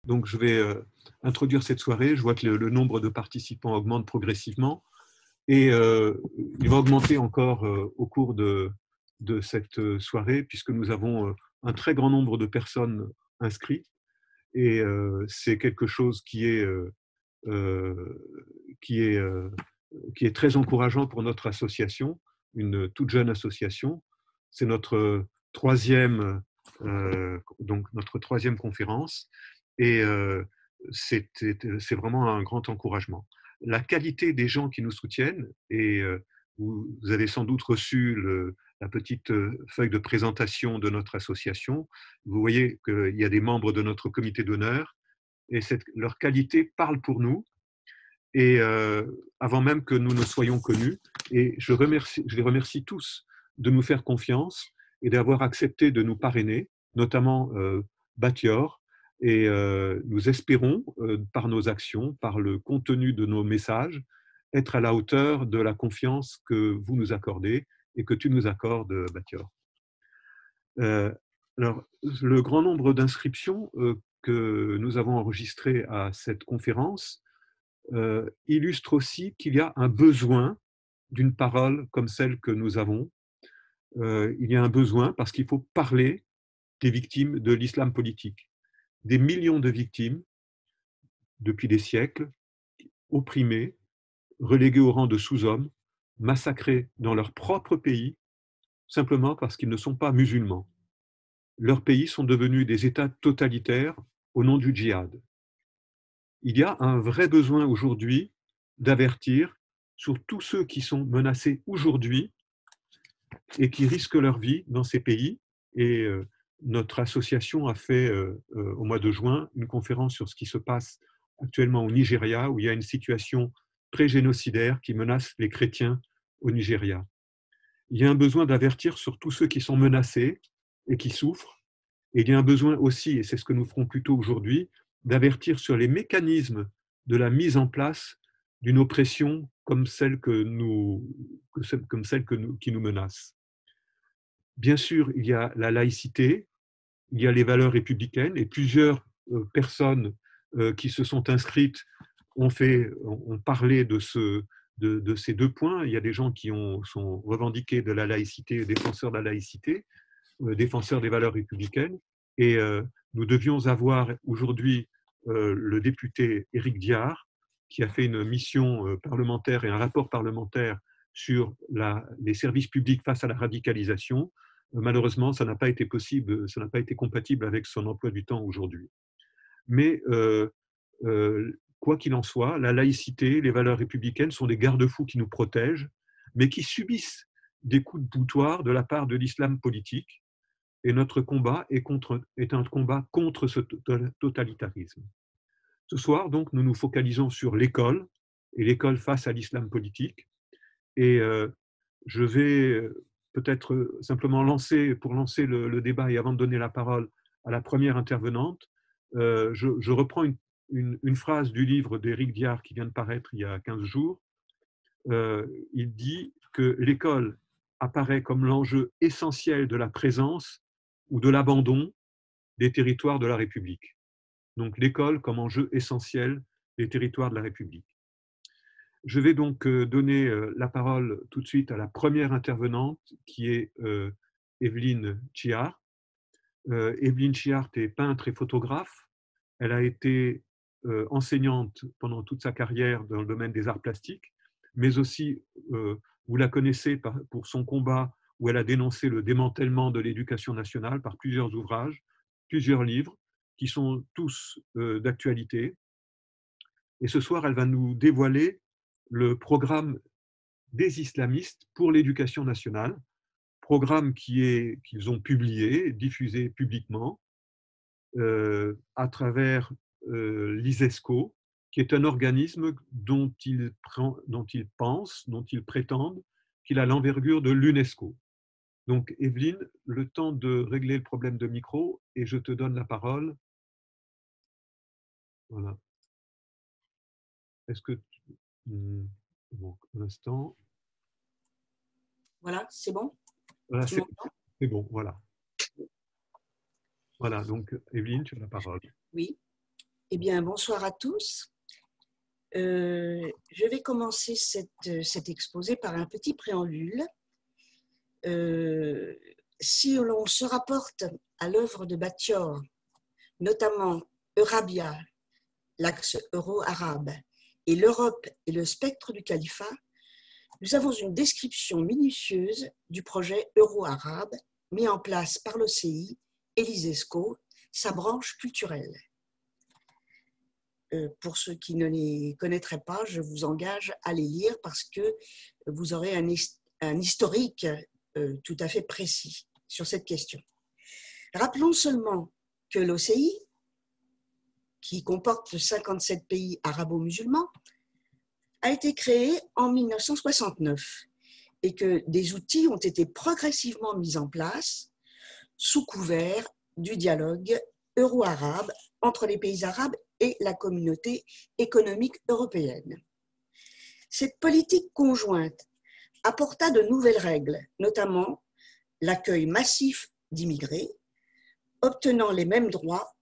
Donc, je vais introduire cette soirée. Je vois que le nombre de participants augmente progressivement et il va augmenter encore au cours de cette soirée puisque nous avons un très grand nombre de personnes inscrites et c'est quelque chose euh, qui est, euh, qui est très encourageant pour notre association, une toute jeune association. C'est notre notre troisième conférence et c'est vraiment un grand encouragement. La qualité des gens qui nous soutiennent, et vous avez sans doute reçu la petite feuille de présentation de notre association, vous voyez qu'il y a des membres de notre comité d'honneur et leur qualité parle pour nous et avant même que nous ne soyons connus. Et je les remercie tous de nous faire confiance et d'avoir accepté de nous parrainer, notamment Batior. Et nous espérons, par nos actions, par le contenu de nos messages, être à la hauteur de la confiance que vous nous accordez et que tu nous accordes, Batior. Alors, le grand nombre d'inscriptions que nous avons enregistrées à cette conférence illustre aussi qu'il y a un besoin d'une parole comme celle que nous avons. Il y a un besoin parce qu'il faut parler des victimes de l'islam politique. Des millions de victimes depuis des siècles, opprimées, reléguées au rang de sous-hommes, massacrées dans leur propre pays, simplement parce qu'ils ne sont pas musulmans. Leurs pays sont devenus des États totalitaires au nom du djihad. Il y a un vrai besoin aujourd'hui d'avertir sur tous ceux qui sont menacés aujourd'hui et qui risquent leur vie dans ces pays. Et notre association a fait au mois de juin une conférence sur ce qui se passe actuellement au Nigeria, où il y a une situation pré-génocidaire qui menace les chrétiens au Nigeria. Il y a un besoin d'avertir sur tous ceux qui sont menacés et qui souffrent. Et il y a un besoin aussi, et c'est ce que nous ferons plutôt aujourd'hui, d'avertir sur les mécanismes de la mise en place d'une oppression comme celle qui nous menace. Bien sûr, il y a la laïcité, il y a les valeurs républicaines, et plusieurs personnes qui se sont inscrites ont parlé de ces deux points. Il y a des gens qui sont revendiqués de la laïcité, défenseurs de la laïcité, défenseurs des valeurs républicaines. Et nous devions avoir aujourd'hui le député Éric Diard, qui a fait une mission parlementaire et un rapport parlementaire sur les services publics face à la radicalisation. Malheureusement, ça n'a pas été possible, ça n'a pas été compatible avec son emploi du temps aujourd'hui. Mais quoi qu'il en soit, la laïcité, les valeurs républicaines sont des garde-fous qui nous protègent, mais qui subissent des coups de boutoir de la part de l'islam politique. Et notre combat est un combat contre ce totalitarisme. Ce soir, donc, nous nous focalisons sur l'école et l'école face à l'islam politique. Et je vais peut-être simplement pour lancer le débat et avant de donner la parole à la première intervenante, je reprends une phrase du livre d'Éric Diard qui vient de paraître il y a 15 jours. Il dit que l'école apparaît comme l'enjeu essentiel de la présence ou de l'abandon des territoires de la République. Donc l'école comme enjeu essentiel des territoires de la République. Je vais donc donner la parole tout de suite à la première intervenante qui est Evelyne Chiart. Evelyne Chiart est peintre et photographe. Elle a été enseignante pendant toute sa carrière dans le domaine des arts plastiques, mais aussi, vous la connaissez pour son combat où elle a dénoncé le démantèlement de l'éducation nationale par plusieurs ouvrages, plusieurs livres, qui sont tous d'actualité. Et ce soir, elle va nous dévoiler le programme des islamistes pour l'éducation nationale, programme qu'ils ont publié, diffusé publiquement à travers l'ISESCO, qui est un organisme dont ils pensent, dont ils prétendent qu'il a l'envergure de l'UNESCO. Donc, Evelyne, le temps de régler le problème de micro et je te donne la parole. Voilà. Est-ce que bon, un instant. Voilà, c'est bon. Voilà, c'est bon, voilà. Voilà, donc Evelyne, tu as la parole. Oui. Eh bien, bonsoir à tous. Je vais commencer cet exposé par un petit préambule. Si l'on se rapporte à l'œuvre de Battior, notamment Eurabia, l'axe euro-arabe, et l'Europe et le spectre du califat, nous avons une description minutieuse du projet euro-arabe mis en place par l'OCI et l'ISESCO, sa branche culturelle. Pour ceux qui ne les connaîtraient pas, je vous engage à les lire parce que vous aurez un historique tout à fait précis sur cette question. Rappelons seulement que l'OCI, qui comporte 57 pays arabo-musulmans, a été créé en 1969 et que des outils ont été progressivement mis en place sous couvert du dialogue euro-arabe entre les pays arabes et la communauté économique européenne. Cette politique conjointe apporta de nouvelles règles, notamment l'accueil massif d'immigrés, obtenant les mêmes droits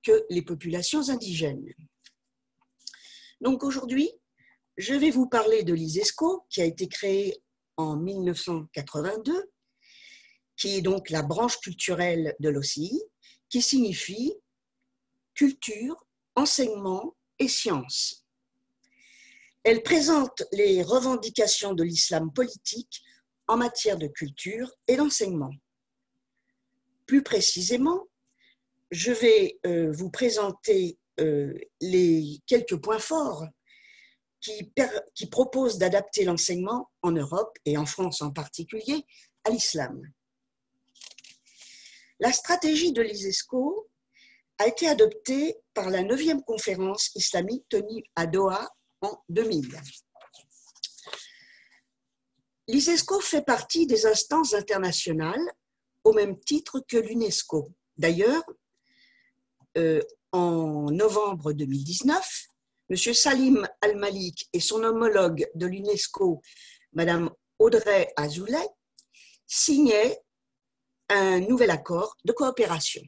que les populations indigènes. Donc aujourd'hui, je vais vous parler de l'ISESCO, qui a été créée en 1982, qui est donc la branche culturelle de l'OCI, qui signifie culture, enseignement et sciences. Elle présente les revendications de l'islam politique en matière de culture et d'enseignement. Plus précisément, je vais vous présenter les quelques points forts qui proposent d'adapter l'enseignement en Europe et en France en particulier à l'islam. La stratégie de l'ISESCO a été adoptée par la 9e conférence islamique tenue à Doha en 2000. L'ISESCO fait partie des instances internationales au même titre que l'UNESCO. D'ailleurs, en novembre 2019, M. Salim Al-Malik et son homologue de l'UNESCO, Mme Audrey Azoulay, signaient un nouvel accord de coopération.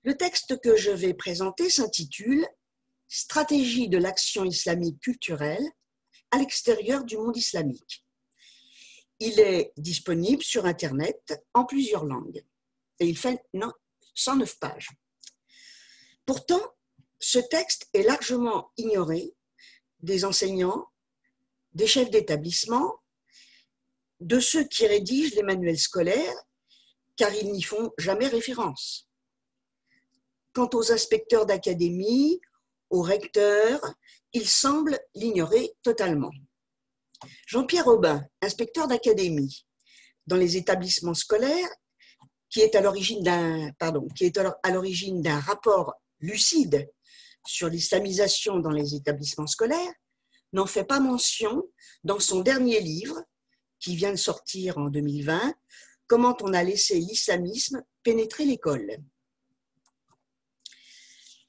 Le texte que je vais présenter s'intitule « Stratégie de l'action islamique culturelle à l'extérieur du monde islamique ». Il est disponible sur Internet en plusieurs langues et il fait 109 pages. Pourtant, ce texte est largement ignoré des enseignants, des chefs d'établissement, de ceux qui rédigent les manuels scolaires, car ils n'y font jamais référence. Quant aux inspecteurs d'académie, aux recteurs, ils semblent l'ignorer totalement. Jean-Pierre Aubin, inspecteur d'académie dans les établissements scolaires, qui est à l'origine d'un rapport lucide sur l'islamisation dans les établissements scolaires, n'en fait pas mention dans son dernier livre, qui vient de sortir en 2020, « Comment on a laissé l'islamisme pénétrer l'école ».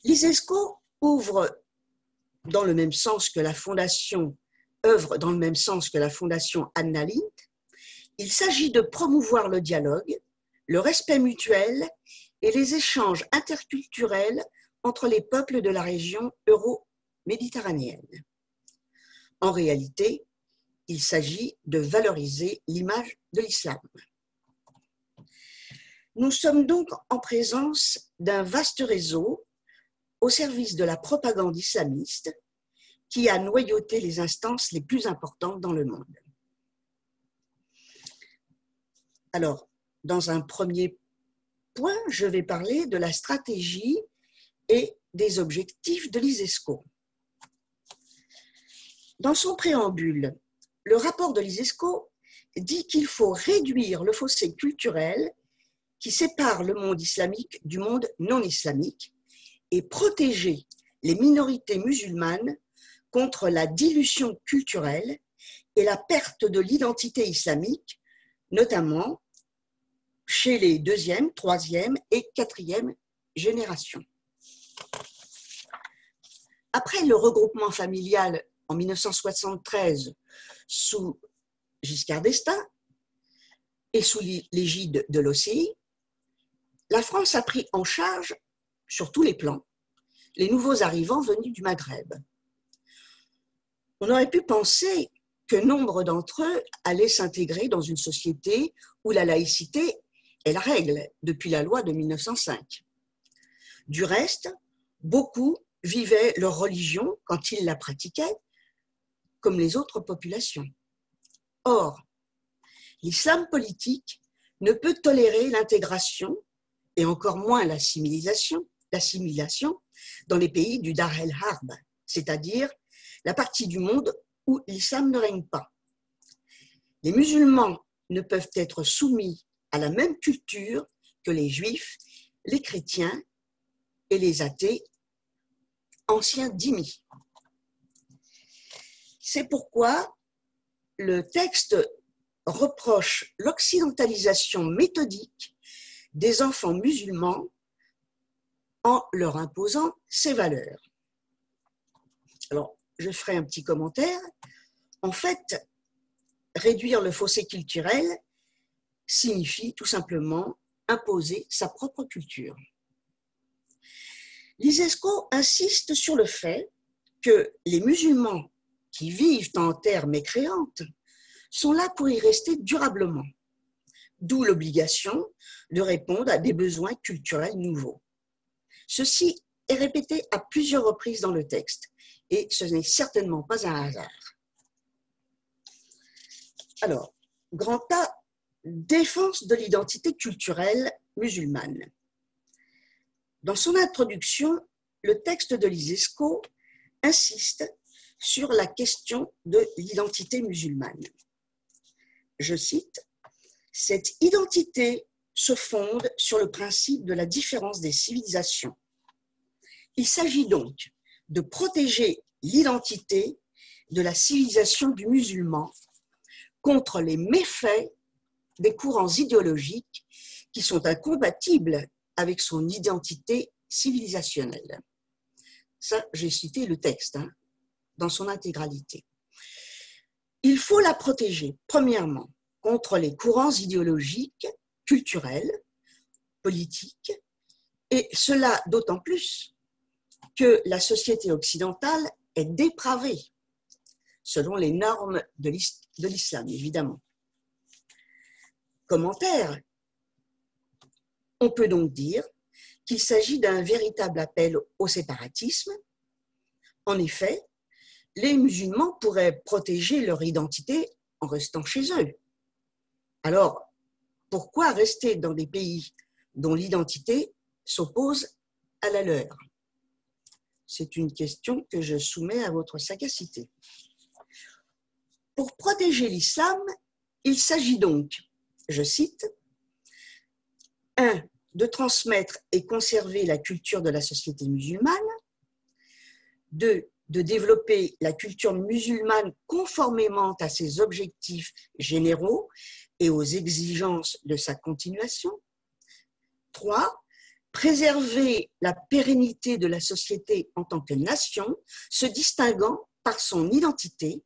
L'ISESCO œuvre dans le même sens que la Fondation Anna Lindh. Il s'agit de promouvoir le dialogue, le respect mutuel et les échanges interculturels entre les peuples de la région euro-méditerranéenne. En réalité, il s'agit de valoriser l'image de l'islam. Nous sommes donc en présence d'un vaste réseau au service de la propagande islamiste qui a noyauté les instances les plus importantes dans le monde. Alors, dans un premier point, je vais parler de la stratégie et des objectifs de l'ISESCO. Dans son préambule, le rapport de l'ISESCO dit qu'il faut réduire le fossé culturel qui sépare le monde islamique du monde non islamique et protéger les minorités musulmanes contre la dilution culturelle et la perte de l'identité islamique, notamment chez les 2e, 3e et 4e générations. Après le regroupement familial en 1973 sous Giscard d'Estaing et sous l'égide de l'OCI, la France a pris en charge, sur tous les plans, les nouveaux arrivants venus du Maghreb. On aurait pu penser que nombre d'entre eux allaient s'intégrer dans une société où la laïcité est la règle depuis la loi de 1905. Du reste, beaucoup vivaient leur religion, quand ils la pratiquaient, comme les autres populations. Or, l'islam politique ne peut tolérer l'intégration, et encore moins l'assimilation dans les pays du Dar el-Harb, c'est-à-dire la partie du monde où l'islam ne règne pas. Les musulmans ne peuvent être soumis à la même culture que les juifs, les chrétiens et les athées, anciens dhimmis. C'est pourquoi le texte reproche l'occidentalisation méthodique des enfants musulmans en leur imposant ces valeurs. Alors, je ferai un petit commentaire. En fait, réduire le fossé culturel signifie tout simplement imposer sa propre culture. L'ISESCO insiste sur le fait que les musulmans qui vivent en terre mécréante sont là pour y rester durablement, d'où l'obligation de répondre à des besoins culturels nouveaux. Ceci est répété à plusieurs reprises dans le texte, et ce n'est certainement pas un hasard. Alors, grand A, défense de l'identité culturelle musulmane. Dans son introduction, le texte de l'ISESCO insiste sur la question de l'identité musulmane. Je cite, « Cette identité se fonde sur le principe de la différence des civilisations. Il s'agit donc de protéger l'identité de la civilisation du musulman contre les méfaits des courants idéologiques qui sont incompatibles avec son identité civilisationnelle. » Ça, j'ai cité le texte dans son intégralité. Il faut la protéger, premièrement, contre les courants idéologiques, culturels, politiques, et cela d'autant plus que la société occidentale est dépravée, selon les normes de l'islam, évidemment. Commentaire. On peut donc dire qu'il s'agit d'un véritable appel au séparatisme. En effet, les musulmans pourraient protéger leur identité en restant chez eux. Alors, pourquoi rester dans des pays dont l'identité s'oppose à la leur? C'est une question que je soumets à votre sagacité. Pour protéger l'islam, il s'agit donc, je cite, 1. De transmettre et conserver la culture de la société musulmane, 2. De développer la culture musulmane conformément à ses objectifs généraux et aux exigences de sa continuation, 3. Préserver la pérennité de la société en tant que nation, se distinguant par son identité,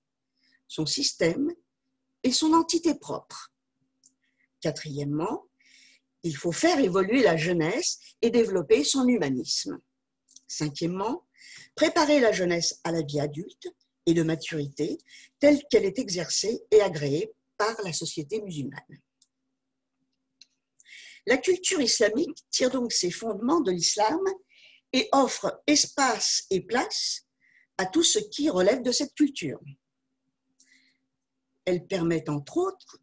son système et son entité propre. 4. Il faut faire évoluer la jeunesse et développer son humanisme. 5. Préparer la jeunesse à la vie adulte et de maturité telle qu'elle est exercée et agréée par la société musulmane. La culture islamique tire donc ses fondements de l'islam et offre espace et place à tout ce qui relève de cette culture. Elle permet entre autres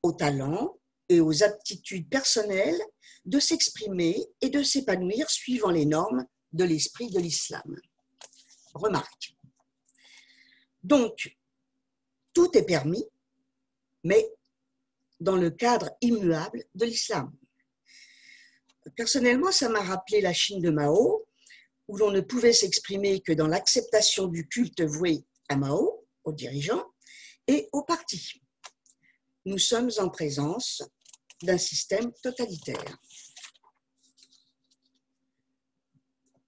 aux talents et aux aptitudes personnelles de s'exprimer et de s'épanouir suivant les normes de l'esprit de l'islam. Remarque. Donc, tout est permis, mais dans le cadre immuable de l'islam. Personnellement, ça m'a rappelé la Chine de Mao, où l'on ne pouvait s'exprimer que dans l'acceptation du culte voué à Mao, aux dirigeants, et au parti. Nous sommes en présence d'un système totalitaire.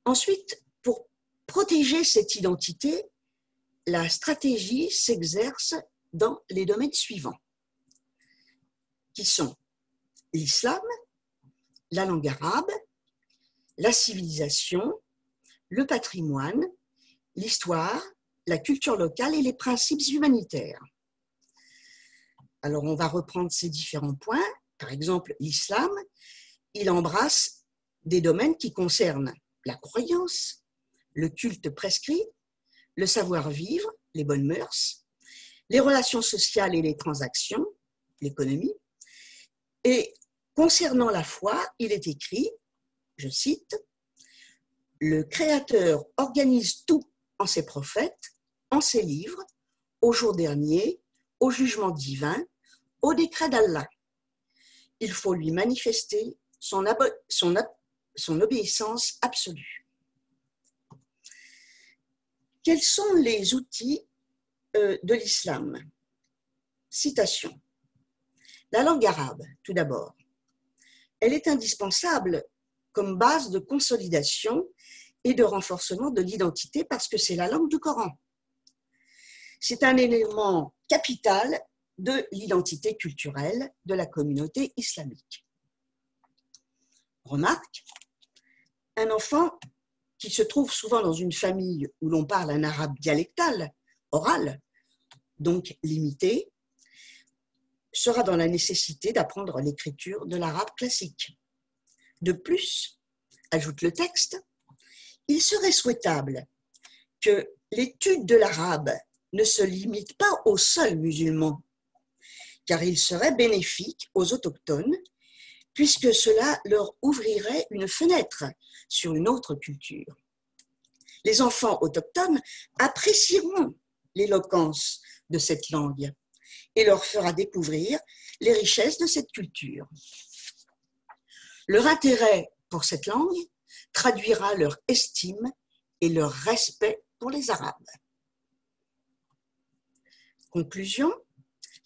Ensuite, pour protéger cette identité, la stratégie s'exerce dans les domaines suivants, qui sont l'islam, la langue arabe, la civilisation, le patrimoine, l'histoire, la culture locale et les principes humanitaires. Alors, on va reprendre ces différents points. Par exemple, l'islam, il embrasse des domaines qui concernent la croyance, le culte prescrit, le savoir-vivre, les bonnes mœurs, les relations sociales et les transactions, l'économie. Et concernant la foi, il est écrit, je cite, « Le Créateur organise tout en ses prophètes, en ses livres, au jour dernier, au jugement divin, au décret d'Allah. Il faut lui manifester son obéissance absolue. » Quels sont les outils de l'islam? Citation. La langue arabe, tout d'abord. Elle est indispensable comme base de consolidation et de renforcement de l'identité parce que c'est la langue du Coran. C'est un élément capital de l'identité culturelle de la communauté islamique. Remarque, un enfant qui se trouve souvent dans une famille où l'on parle un arabe dialectal, oral, donc limité, sera dans la nécessité d'apprendre l'écriture de l'arabe classique. De plus, ajoute le texte, il serait souhaitable que l'étude de l'arabe ne se limite pas aux seuls musulmans, car il serait bénéfique aux autochtones, puisque cela leur ouvrirait une fenêtre sur une autre culture. Les enfants autochtones apprécieront l'éloquence de cette langue et leur fera découvrir les richesses de cette culture. Leur intérêt pour cette langue traduira leur estime et leur respect pour les Arabes. Conclusion,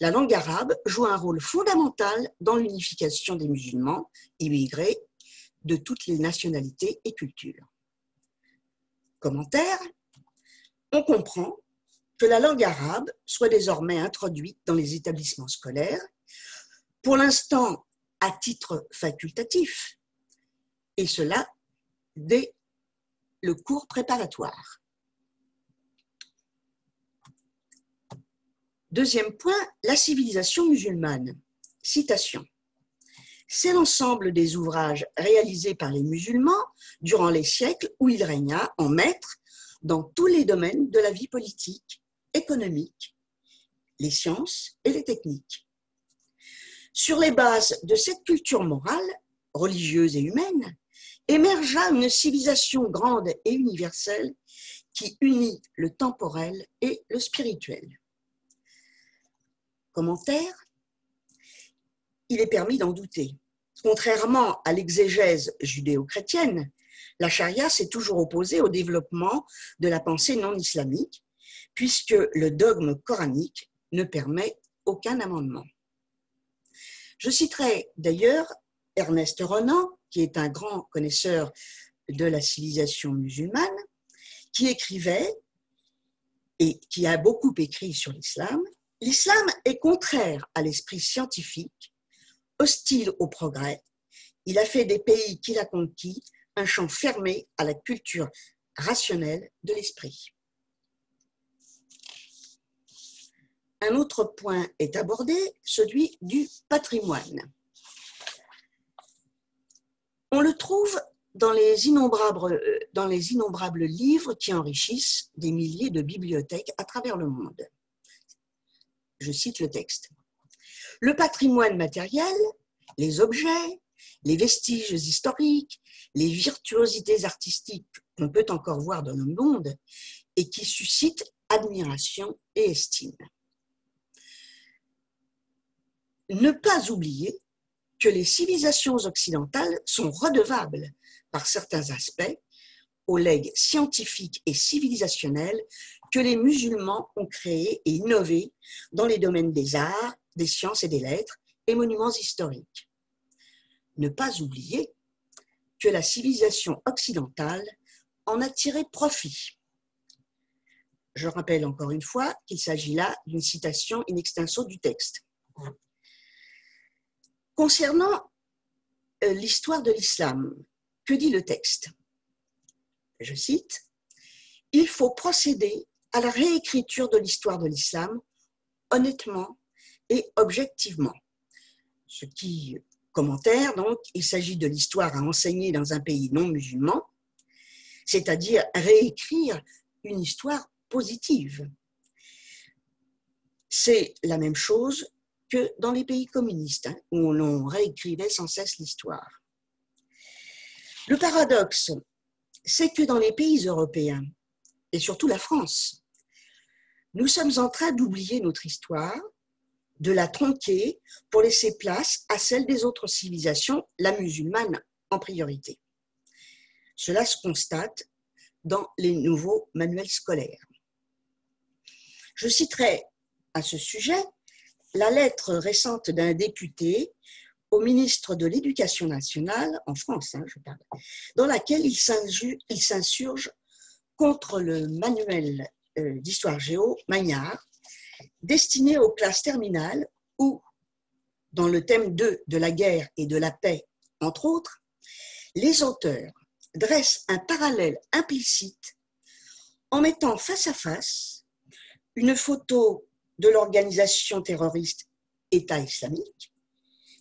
la langue arabe joue un rôle fondamental dans l'unification des musulmans immigrés de toutes les nationalités et cultures. Commentaire, on comprend que la langue arabe soit désormais introduite dans les établissements scolaires, pour l'instant à titre facultatif, et cela dès le cours préparatoire. Deuxième point, la civilisation musulmane. Citation. C'est l'ensemble des ouvrages réalisés par les musulmans durant les siècles où il régna en maître dans tous les domaines de la vie politique, économique, les sciences et les techniques. Sur les bases de cette culture morale, religieuse et humaine, émergea une civilisation grande et universelle qui unit le temporel et le spirituel. Commentaire, il est permis d'en douter. Contrairement à l'exégèse judéo-chrétienne, la charia s'est toujours opposée au développement de la pensée non islamique, puisque le dogme coranique ne permet aucun amendement. Je citerai d'ailleurs Ernest Renan, qui est un grand connaisseur de la civilisation musulmane, qui écrivait et qui a beaucoup écrit sur l'islam. L'islam est contraire à l'esprit scientifique, hostile au progrès. Il a fait des pays qu'il a conquis un champ fermé à la culture rationnelle de l'esprit. Un autre point est abordé, celui du patrimoine. On le trouve dans les innombrables livres qui enrichissent des milliers de bibliothèques à travers le monde. Je cite le texte. Le patrimoine matériel, les objets, les vestiges historiques, les virtuosités artistiques qu'on peut encore voir dans le monde et qui suscitent admiration et estime. Ne pas oublier que les civilisations occidentales sont redevables, par certains aspects, aux legs scientifiques et civilisationnels que les musulmans ont créés et innové dans les domaines des arts, des sciences et des lettres et monuments historiques. Ne pas oublier que la civilisation occidentale en a tiré profit. Je rappelle encore une fois qu'il s'agit là d'une citation in extenso du texte. Concernant l'histoire de l'islam, que dit le texte? Je cite, « Il faut procéder à la réécriture de l'histoire de l'islam honnêtement et objectivement. » Ce qui, commentaire, donc, il s'agit de l'histoire à enseigner dans un pays non musulman, c'est-à-dire réécrire une histoire positive. C'est la même chose que dans les pays communistes, hein, où l'on réécrivait sans cesse l'histoire. Le paradoxe, c'est que dans les pays européens, et surtout la France, nous sommes en train d'oublier notre histoire, de la tronquer pour laisser place à celle des autres civilisations, la musulmane en priorité. Cela se constate dans les nouveaux manuels scolaires. Je citerai à ce sujet la lettre récente d'un député au ministre de l'Éducation nationale, en France, je parle, dans laquelle il s'insurge contre le manuel d'histoire géo Magnard, destiné aux classes terminales où, dans le thème 2 de la guerre et de la paix, entre autres, les auteurs dressent un parallèle implicite en mettant face à face une photo de l'organisation terroriste État islamique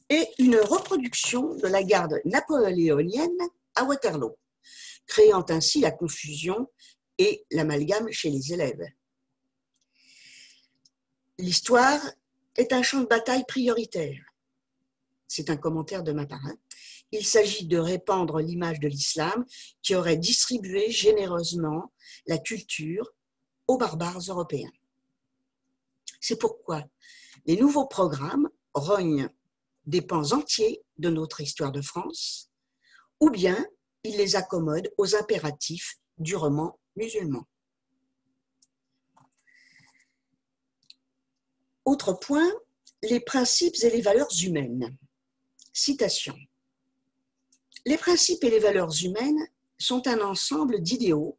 et une reproduction de la garde napoléonienne à Waterloo, créant ainsi la confusion et l'amalgame chez les élèves. L'histoire est un champ de bataille prioritaire. C'est un commentaire de ma part. Il s'agit de répandre l'image de l'islam qui aurait distribué généreusement la culture aux barbares européens. C'est pourquoi les nouveaux programmes rognent des pans entiers de notre histoire de France, ou bien ils les accommodent aux impératifs durement musulmans. Autre point, les principes et les valeurs humaines. Citation. Les principes et les valeurs humaines sont un ensemble d'idéaux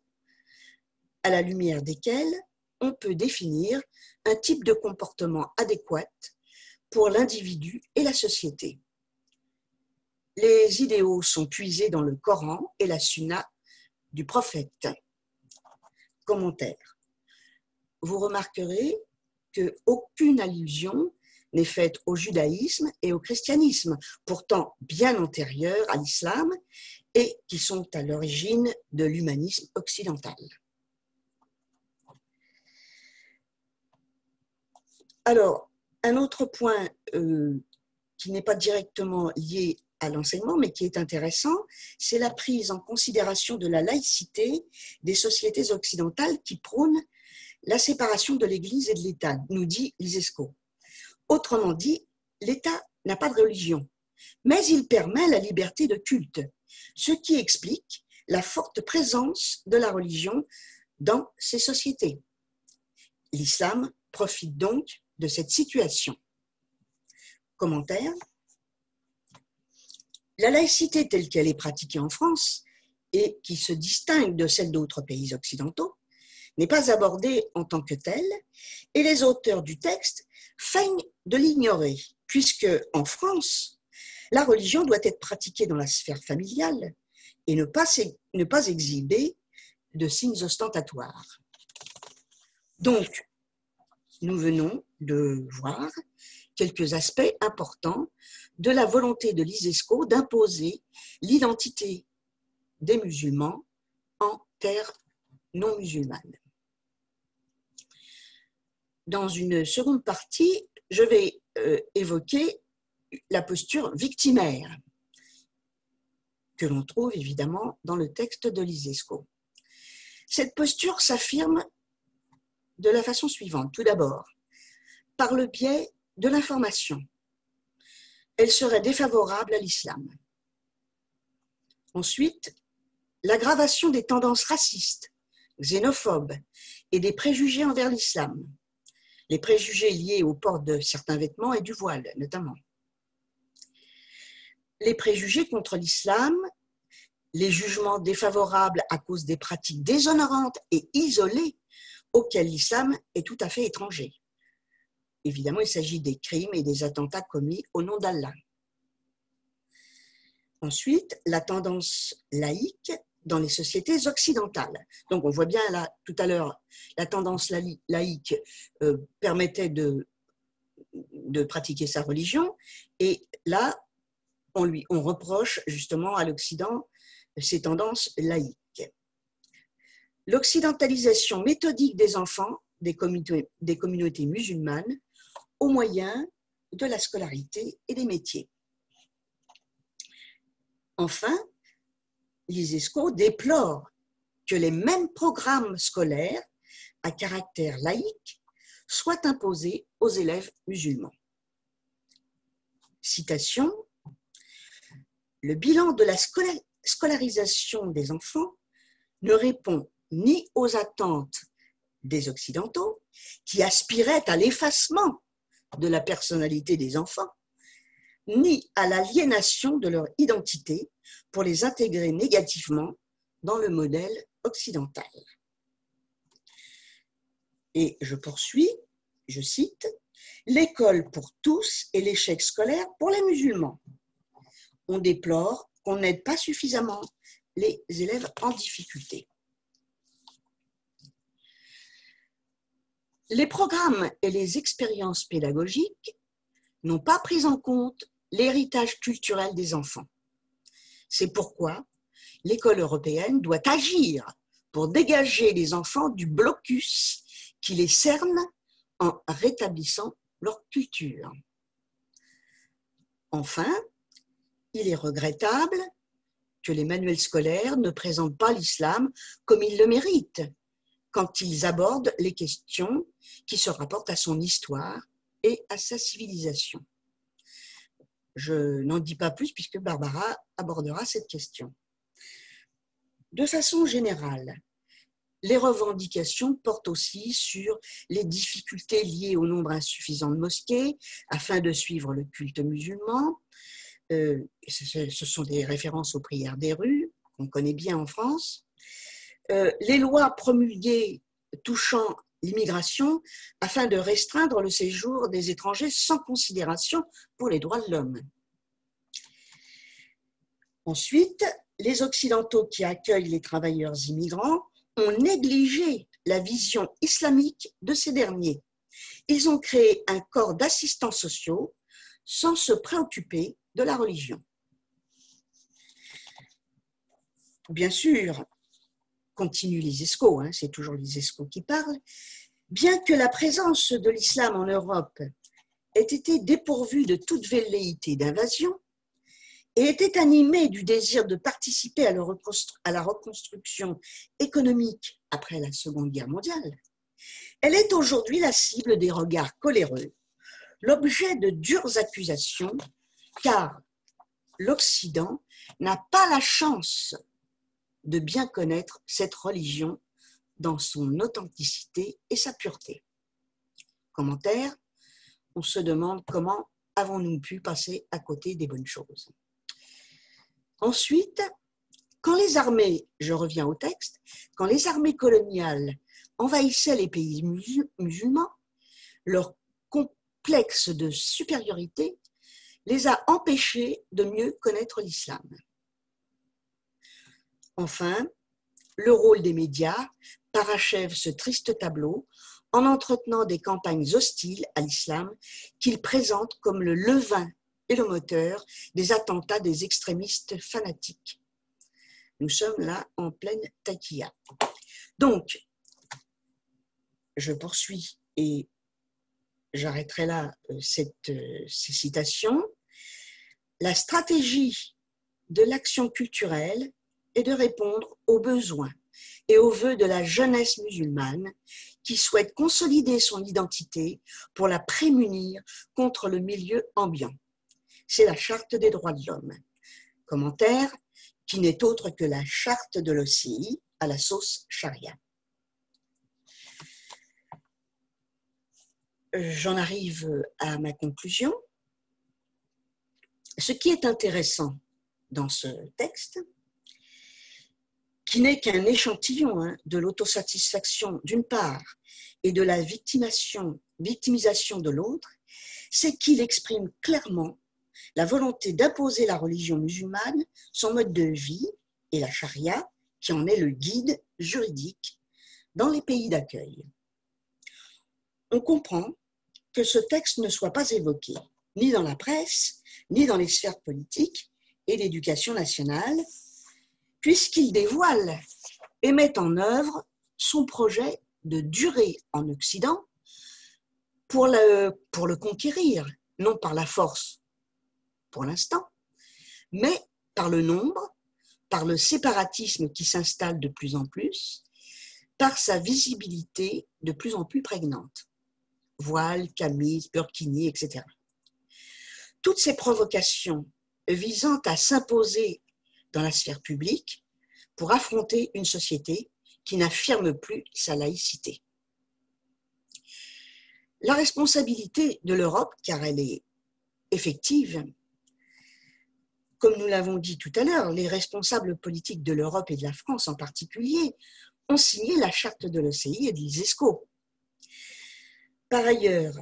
à la lumière desquels on peut définir un type de comportement adéquat pour l'individu et la société. Les idéaux sont puisés dans le Coran et la Sunna du prophète. Commentaire. Vous remarquerez qu'aucune allusion n'est faite au judaïsme et au christianisme, pourtant bien antérieurs à l'islam et qui sont à l'origine de l'humanisme occidental. Alors, un autre point qui n'est pas directement lié à l'enseignement, mais qui est intéressant, c'est la prise en considération de la laïcité des sociétés occidentales qui prônent la séparation de l'Église et de l'État, nous dit l'ISESCO. Autrement dit, l'État n'a pas de religion, mais il permet la liberté de culte, ce qui explique la forte présence de la religion dans ces sociétés. L'islam profite donc de cette situation. Commentaire. La laïcité telle qu'elle est pratiquée en France et qui se distingue de celle d'autres pays occidentaux n'est pas abordée en tant que telle et les auteurs du texte feignent de l'ignorer puisque en France, la religion doit être pratiquée dans la sphère familiale et ne pas exhiber de signes ostentatoires. Donc, nous venons de voir quelques aspects importants de la volonté de l'ISESCO d'imposer l'identité des musulmans en terre non musulmane. Dans une seconde partie, je vais évoquer la posture victimaire que l'on trouve évidemment dans le texte de l'ISESCO. Cette posture s'affirme de la façon suivante. Tout d'abord, par le biais de l'information. Elle serait défavorable à l'islam. Ensuite, l'aggravation des tendances racistes, xénophobes et des préjugés envers l'islam. Les préjugés liés au port de certains vêtements et du voile, notamment. Les préjugés contre l'islam, les jugements défavorables à cause des pratiques déshonorantes et isolées auxquelles l'islam est tout à fait étranger. Évidemment, il s'agit des crimes et des attentats commis au nom d'Allah. Ensuite, la tendance laïque dans les sociétés occidentales. Donc, on voit bien là, tout à l'heure, la tendance laïque permettait de pratiquer sa religion, et là, on reproche justement à l'Occident ces tendances laïques. L'occidentalisation méthodique des enfants des communautés musulmanes au moyen de la scolarité et des métiers. Enfin, l'ISESCO déplore que les mêmes programmes scolaires à caractère laïque soient imposés aux élèves musulmans. Citation: le bilan de la scolarisation des enfants ne répond ni aux attentes des Occidentaux, qui aspiraient à l'effacement de la personnalité des enfants, ni à l'aliénation de leur identité pour les intégrer négativement dans le modèle occidental. Et je poursuis, je cite, « l'école pour tous et l'échec scolaire pour les musulmans. On déplore qu'on n'aide pas suffisamment les élèves en difficulté. » Les programmes et les expériences pédagogiques n'ont pas pris en compte l'héritage culturel des enfants. C'est pourquoi l'école européenne doit agir pour dégager les enfants du blocus qui les cerne en rétablissant leur culture. Enfin, il est regrettable que les manuels scolaires ne présentent pas l'islam comme il le mérite quand ils abordent les questions qui se rapportent à son histoire et à sa civilisation. Je n'en dis pas plus puisque Barbara abordera cette question. De façon générale, les revendications portent aussi sur les difficultés liées au nombre insuffisant de mosquées afin de suivre le culte musulman. Ce sont des références aux prières des rues, qu'on connaît bien en France. Les lois promulguées touchant l'immigration afin de restreindre le séjour des étrangers sans considération pour les droits de l'homme. Ensuite, les Occidentaux qui accueillent les travailleurs immigrants ont négligé la vision islamique de ces derniers. Ils ont créé un corps d'assistants sociaux sans se préoccuper de la religion. Bien sûr, continue l'ISESCO, c'est toujours l'ISESCO qui parle, bien que la présence de l'islam en Europe ait été dépourvue de toute velléité d'invasion et était animée du désir de participer à la reconstruction économique après la Seconde Guerre mondiale, elle est aujourd'hui la cible des regards coléreux, l'objet de dures accusations, car l'Occident n'a pas la chance de bien connaître cette religion dans son authenticité et sa pureté. Commentaire, on se demande comment avons-nous pu passer à côté des bonnes choses. Ensuite, quand les armées, je reviens au texte, quand les armées coloniales envahissaient les pays musulmans, leur complexe de supériorité les a empêchés de mieux connaître l'islam. Enfin, le rôle des médias parachève ce triste tableau en entretenant des campagnes hostiles à l'islam qu'ils présentent comme le levain et le moteur des attentats des extrémistes fanatiques. Nous sommes là en pleine taquilla. Donc, je poursuis et j'arrêterai là ces citations. La stratégie de l'action culturelle est de répondre aux besoins et aux vœux de la jeunesse musulmane qui souhaite consolider son identité pour la prémunir contre le milieu ambiant. C'est la charte des droits de l'homme. Commentaire, qui n'est autre que la charte de l'OCI à la sauce charia. J'en arrive à ma conclusion. Ce qui est intéressant dans ce texte, qui n'est qu'un échantillon de l'autosatisfaction d'une part et de la victimisation de l'autre, c'est qu'il exprime clairement la volonté d'imposer la religion musulmane, son mode de vie et la charia, qui en est le guide juridique dans les pays d'accueil. On comprend que ce texte ne soit pas évoqué, ni dans la presse, ni dans les sphères politiques et l'éducation nationale, puisqu'il dévoile et met en œuvre son projet de durer en Occident pour le conquérir, non par la force pour l'instant, mais par le nombre, par le séparatisme qui s'installe de plus en plus, par sa visibilité de plus en plus prégnante. Voile, camise, burkini, etc. Toutes ces provocations visant à s'imposer dans la sphère publique pour affronter une société qui n'affirme plus sa laïcité. La responsabilité de l'Europe, car elle est effective, comme nous l'avons dit tout à l'heure, les responsables politiques de l'Europe et de la France en particulier ont signé la charte de l'OCI et de l'ISESCO. Par ailleurs,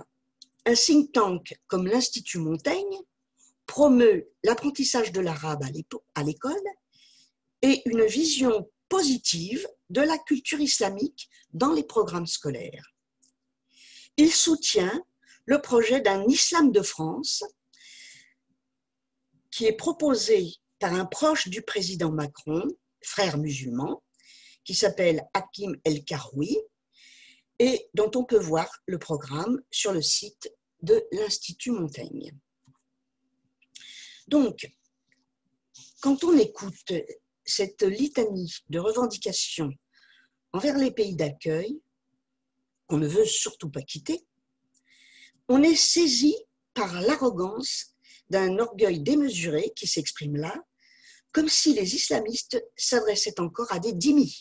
un think tank comme l'Institut Montaigne promeut l'apprentissage de l'arabe à l'école et une vision positive de la culture islamique dans les programmes scolaires. Il soutient le projet d'un islam de France qui est proposé par un proche du président Macron, frère musulman, qui s'appelle Hakim El-Karoui, et dont on peut voir le programme sur le site de l'Institut Montaigne. Donc, quand on écoute cette litanie de revendications envers les pays d'accueil, qu'on ne veut surtout pas quitter, on est saisi par l'arrogance d'un orgueil démesuré qui s'exprime là, comme si les islamistes s'adressaient encore à des dhimmis,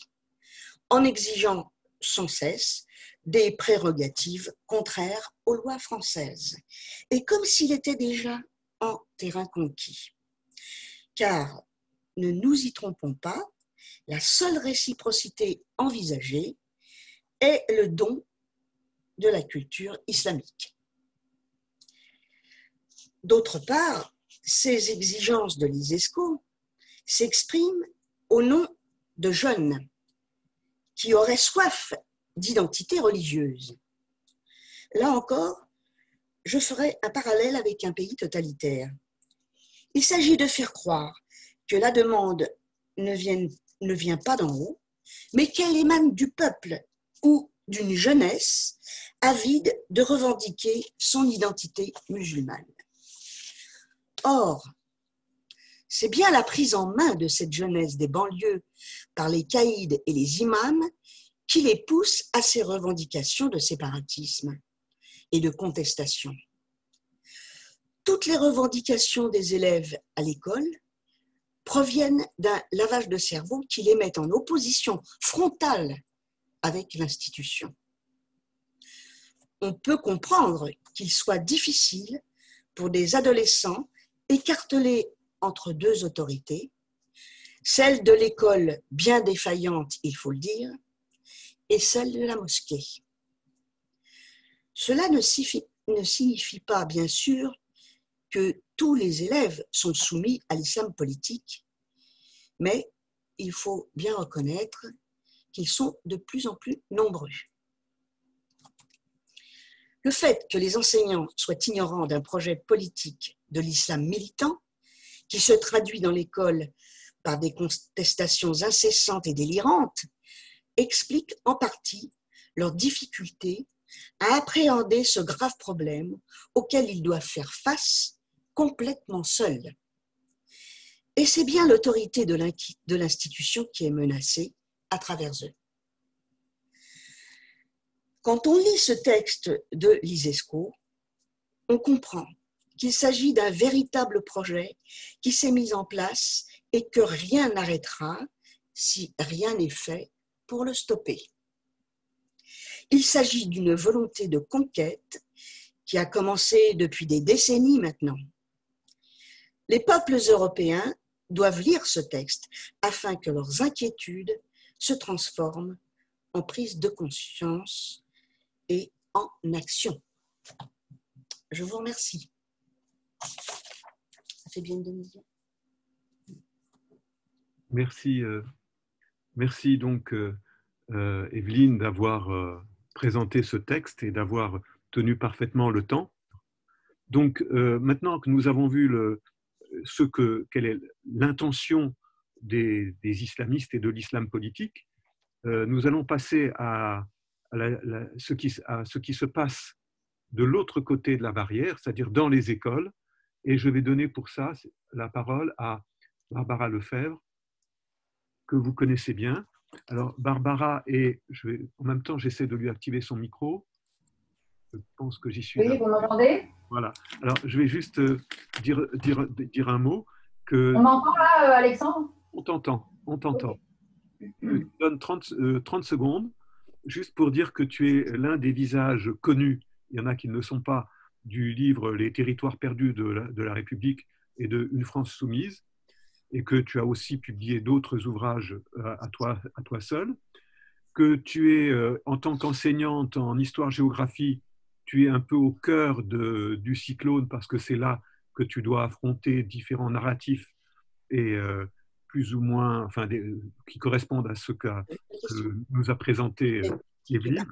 en exigeant sans cesse des prérogatives contraires aux lois françaises, et comme s'il était déjà en terrain conquis. Car, ne nous y trompons pas, la seule réciprocité envisagée est le don de la culture islamique. D'autre part, ces exigences de l'ISESCO s'expriment au nom de jeunes qui auraient soif d'identité religieuse. Là encore, je ferai un parallèle avec un pays totalitaire. Il s'agit de faire croire que la demande ne vient pas d'en haut, mais qu'elle émane du peuple ou d'une jeunesse avide de revendiquer son identité musulmane. Or, c'est bien la prise en main de cette jeunesse des banlieues par les caïds et les imams qui les pousse à ces revendications de séparatisme et de contestation. Toutes les revendications des élèves à l'école proviennent d'un lavage de cerveau qui les met en opposition frontale avec l'institution. On peut comprendre qu'il soit difficile pour des adolescents écartelés entre deux autorités, celle de l'école bien défaillante, il faut le dire, et celle de la mosquée. Cela ne signifie pas, bien sûr, que tous les élèves sont soumis à l'islam politique, mais il faut bien reconnaître qu'ils sont de plus en plus nombreux. Le fait que les enseignants soient ignorants d'un projet politique de l'islam militant, qui se traduit dans l'école par des contestations incessantes et délirantes, explique en partie leur difficulté à appréhender ce grave problème auquel ils doivent faire face complètement seuls. Et c'est bien l'autorité de l'institution qui est menacée à travers eux. Quand on lit ce texte de l'ISESCO, on comprend qu'il s'agit d'un véritable projet qui s'est mis en place et que rien n'arrêtera si rien n'est fait pour le stopper. Il s'agit d'une volonté de conquête qui a commencé depuis des décennies maintenant. Les peuples européens doivent lire ce texte afin que leurs inquiétudes se transforment en prise de conscience et en action. Je vous remercie. fait bien 2 millions. Merci, merci donc Evelyne d'avoir présenté ce texte et d'avoir tenu parfaitement le temps. Donc maintenant que nous avons vu quelle est l'intention des islamistes et de l'islam politique, nous allons passer à ce qui se passe de l'autre côté de la barrière, c'est-à-dire dans les écoles. Et je vais donner pour ça la parole à Barbara Lefebvre, que vous connaissez bien. Alors, Barbara, en même temps, j'essaie de lui activer son micro. Je pense que j'y suis. Oui, vous m'entendez? Voilà. Alors, je vais juste dire un mot. On m'entend là, Alexandre? On t'entend, on t'entend. Okay. Je te donne 30 secondes, juste pour dire que tu es l'un des visages connus, il y en a qui ne le sont pas, du livre Les territoires perdus de la République et de Une France soumise, et que tu as aussi publié d'autres ouvrages à toi seul, que tu es, en tant qu'enseignante en histoire-géographie, tu es un peu au cœur du cyclone parce que c'est là que tu dois affronter différents narratifs et plus ou moins, enfin, qui correspondent à ce que nous a présenté Evelyne.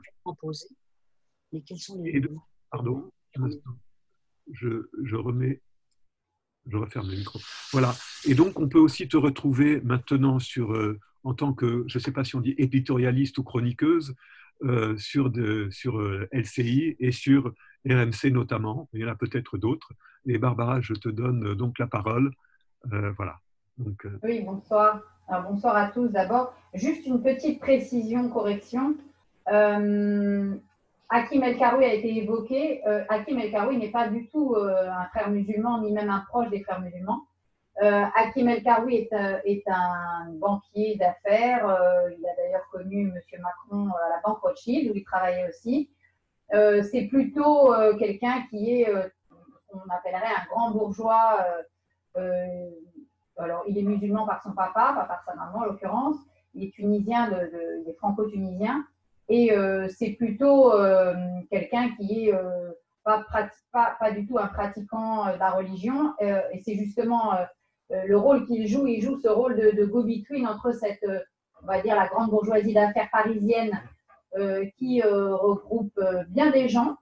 Mais quels sont les... Pardon, je referme le micro. Voilà. Et donc, on peut aussi te retrouver maintenant en tant que, je ne sais pas si on dit éditorialiste ou chroniqueuse, sur LCI et sur RMC notamment. Il y en a peut-être d'autres. Et Barbara, je te donne donc la parole. Voilà. Donc, oui, bonsoir. Alors, bonsoir à tous d'abord. Juste une petite précision, correction. Hakim El-Karoui a été évoqué. Hakim El-Karoui n'est pas du tout un frère musulman, ni même un proche des frères musulmans. Hakim El-Karoui est un banquier d'affaires. Il a d'ailleurs connu M. Macron à la banque Rothschild, où il travaillait aussi. C'est plutôt quelqu'un qui est, on appellerait un grand bourgeois. Alors, il est musulman par son papa, pas par sa maman en l'occurrence. Il est tunisien, il est franco-tunisien. Et c'est plutôt quelqu'un qui est pas du tout un pratiquant de la religion. Et c'est justement le rôle qu'il joue. Il joue ce rôle de go-between entre cette, on va dire, la grande bourgeoisie d'affaires parisienne qui regroupe bien des gens,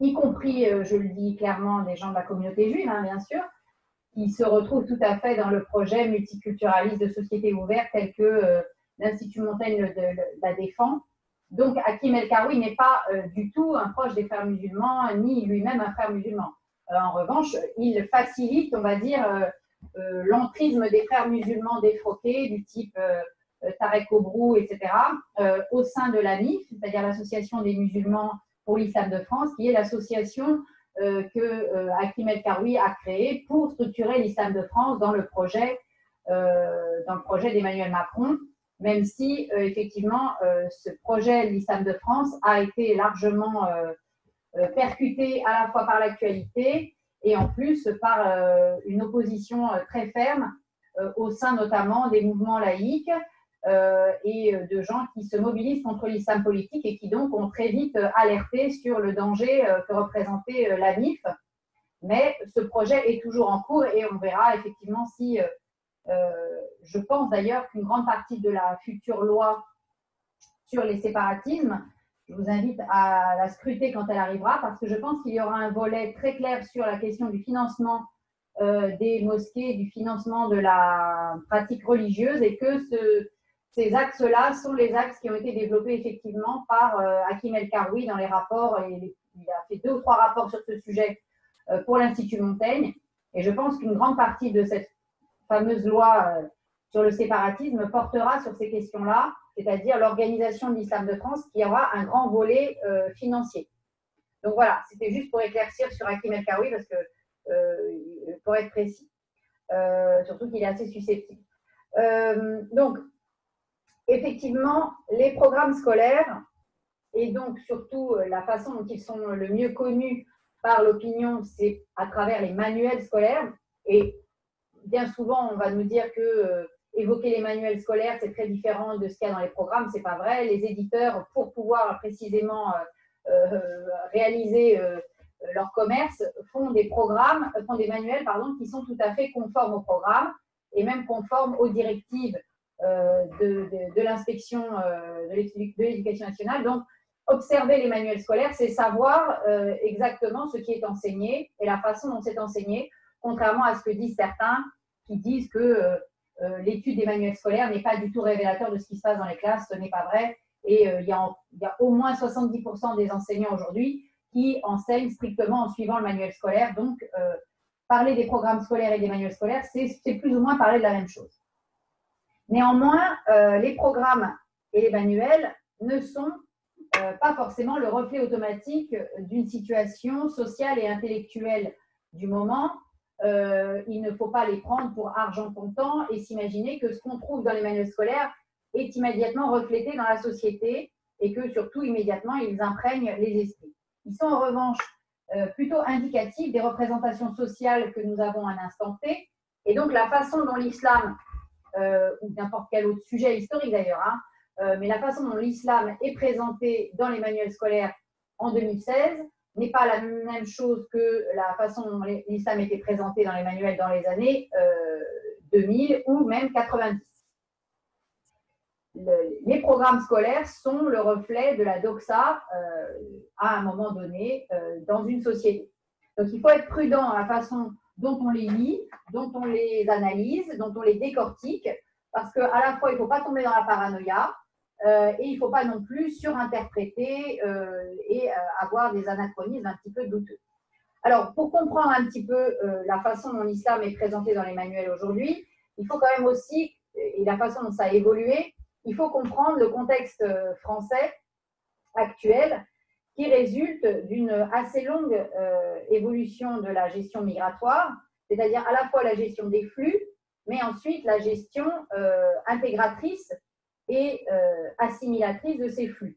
y compris, je le dis clairement, des gens de la communauté juive, hein, bien sûr, qui se retrouvent tout à fait dans le projet multiculturaliste de société ouverte tel que l'Institut Montaigne la défend. Donc, Hakim El-Karoui n'est pas du tout un proche des frères musulmans, ni lui-même un frère musulman. En revanche, il facilite, on va dire, l'entrisme des frères musulmans défroqués, du type Tarek Obrou, etc., au sein de l'AMIF, c'est-à-dire l'Association des musulmans pour l'islam de France, qui est l'association que Hakim El-Karoui a créé pour structurer l'islam de France dans le projet d'Emmanuel Macron, même si effectivement ce projet de l'islam de France a été largement percuté à la fois par l'actualité et en plus par une opposition très ferme au sein notamment des mouvements laïques et de gens qui se mobilisent contre l'islam politique et qui donc ont très vite alerté sur le danger que représentait l'AMIF. Mais ce projet est toujours en cours et on verra effectivement si, je pense d'ailleurs qu'une grande partie de la future loi sur les séparatismes, je vous invite à la scruter quand elle arrivera parce que je pense qu'il y aura un volet très clair sur la question du financement des mosquées, du financement de la pratique religieuse et que ces axes-là sont les axes qui ont été développés effectivement par Hakim El-Karoui dans les rapports. Et il a fait 2 ou 3 rapports sur ce sujet pour l'Institut Montaigne. Et je pense qu'une grande partie de cette fameuse loi sur le séparatisme portera sur ces questions-là, c'est-à-dire l'organisation de l'islam de France qui aura un grand volet financier. Donc voilà, c'était juste pour éclaircir sur Hakim El-Karoui parce que pour être précis, surtout qu'il est assez susceptible. Donc, effectivement, les programmes scolaires et donc surtout la façon dont ils sont le mieux connus par l'opinion, c'est à travers les manuels scolaires. Et bien souvent, on va nous dire que évoquer les manuels scolaires, c'est très différent de ce qu'il y a dans les programmes. C'est pas vrai. Les éditeurs, pour pouvoir précisément réaliser leur commerce, font des programmes, font des manuels qui sont tout à fait conformes au programme et même conformes aux directives de l'inspection de l'éducation nationale. Donc, observer les manuels scolaires, c'est savoir exactement ce qui est enseigné et la façon dont c'est enseigné, contrairement à ce que disent certains qui disent que l'étude des manuels scolaires n'est pas du tout révélateur de ce qui se passe dans les classes. Ce n'est pas vrai. Et il y a au moins 70% des enseignants aujourd'hui qui enseignent strictement en suivant le manuel scolaire. Donc, parler des programmes scolaires et des manuels scolaires, c'est plus ou moins parler de la même chose. Néanmoins, les programmes et les manuels ne sont pas forcément le reflet automatique d'une situation sociale et intellectuelle du moment. Il ne faut pas les prendre pour argent comptant et s'imaginer que ce qu'on trouve dans les manuels scolaires est immédiatement reflété dans la société et que surtout immédiatement ils imprègnent les esprits. Ils sont en revanche plutôt indicatifs des représentations sociales que nous avons à un instant T et donc la façon dont l'islam, ou n'importe quel autre sujet historique d'ailleurs, mais la façon dont l'islam est présenté dans les manuels scolaires en 2016 n'est pas la même chose que la façon dont l'islam était présenté dans les manuels dans les années 2000 ou même 90. Les programmes scolaires sont le reflet de la doxa à un moment donné dans une société. Donc il faut être prudent dans la façon dont on les lit, dont on les analyse, dont on les décortique, parce qu'à la fois il ne faut pas tomber dans la paranoïa, et il ne faut pas non plus surinterpréter et avoir des anachronismes un petit peu douteux. Alors, pour comprendre un petit peu la façon dont l'islam est présenté dans les manuels aujourd'hui, il faut quand même aussi, et la façon dont ça a évolué, il faut comprendre le contexte français actuel qui résulte d'une assez longue évolution de la gestion migratoire, c'est-à-dire à la fois la gestion des flux, mais ensuite la gestion intégratrice et assimilatrice de ces flux.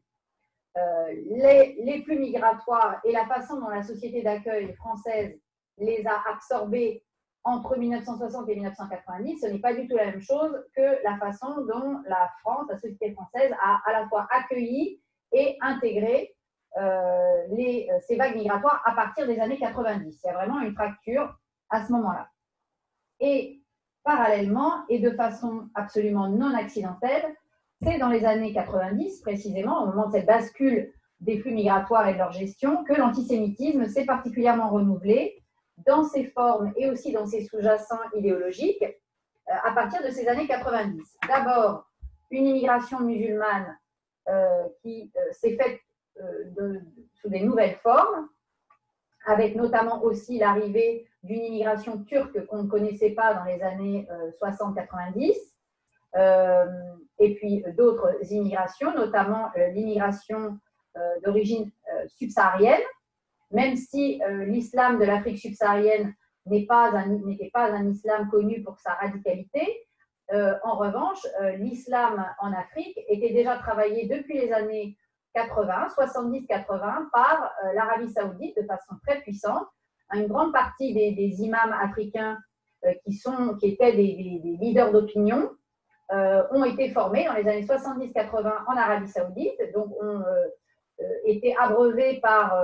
Les flux migratoires et la façon dont la société d'accueil française les a absorbés entre 1960 et 1990, ce n'est pas du tout la même chose que la façon dont la France, la société française, a à la fois accueilli et intégré ces vagues migratoires à partir des années 90. Il y a vraiment une fracture à ce moment-là. Et parallèlement, et de façon absolument non accidentelle, c'est dans les années 90, précisément, au moment de cette bascule des flux migratoires et de leur gestion, que l'antisémitisme s'est particulièrement renouvelé dans ses formes et aussi dans ses sous-jacents idéologiques à partir de ces années 90. D'abord, une immigration musulmane qui s'est faite sous des nouvelles formes, avec notamment aussi l'arrivée d'une immigration turque qu'on ne connaissait pas dans les années 60-90, et puis d'autres immigrations, notamment l'immigration d'origine subsaharienne, même si l'islam de l'Afrique subsaharienne n'était pas un islam connu pour sa radicalité. En revanche, l'islam en Afrique était déjà travaillé depuis les années 70-80 par l'Arabie saoudite de façon très puissante. Une grande partie des imams africains qui étaient des leaders d'opinion ont été formés dans les années 70-80 en Arabie saoudite, donc ont été abreuvés par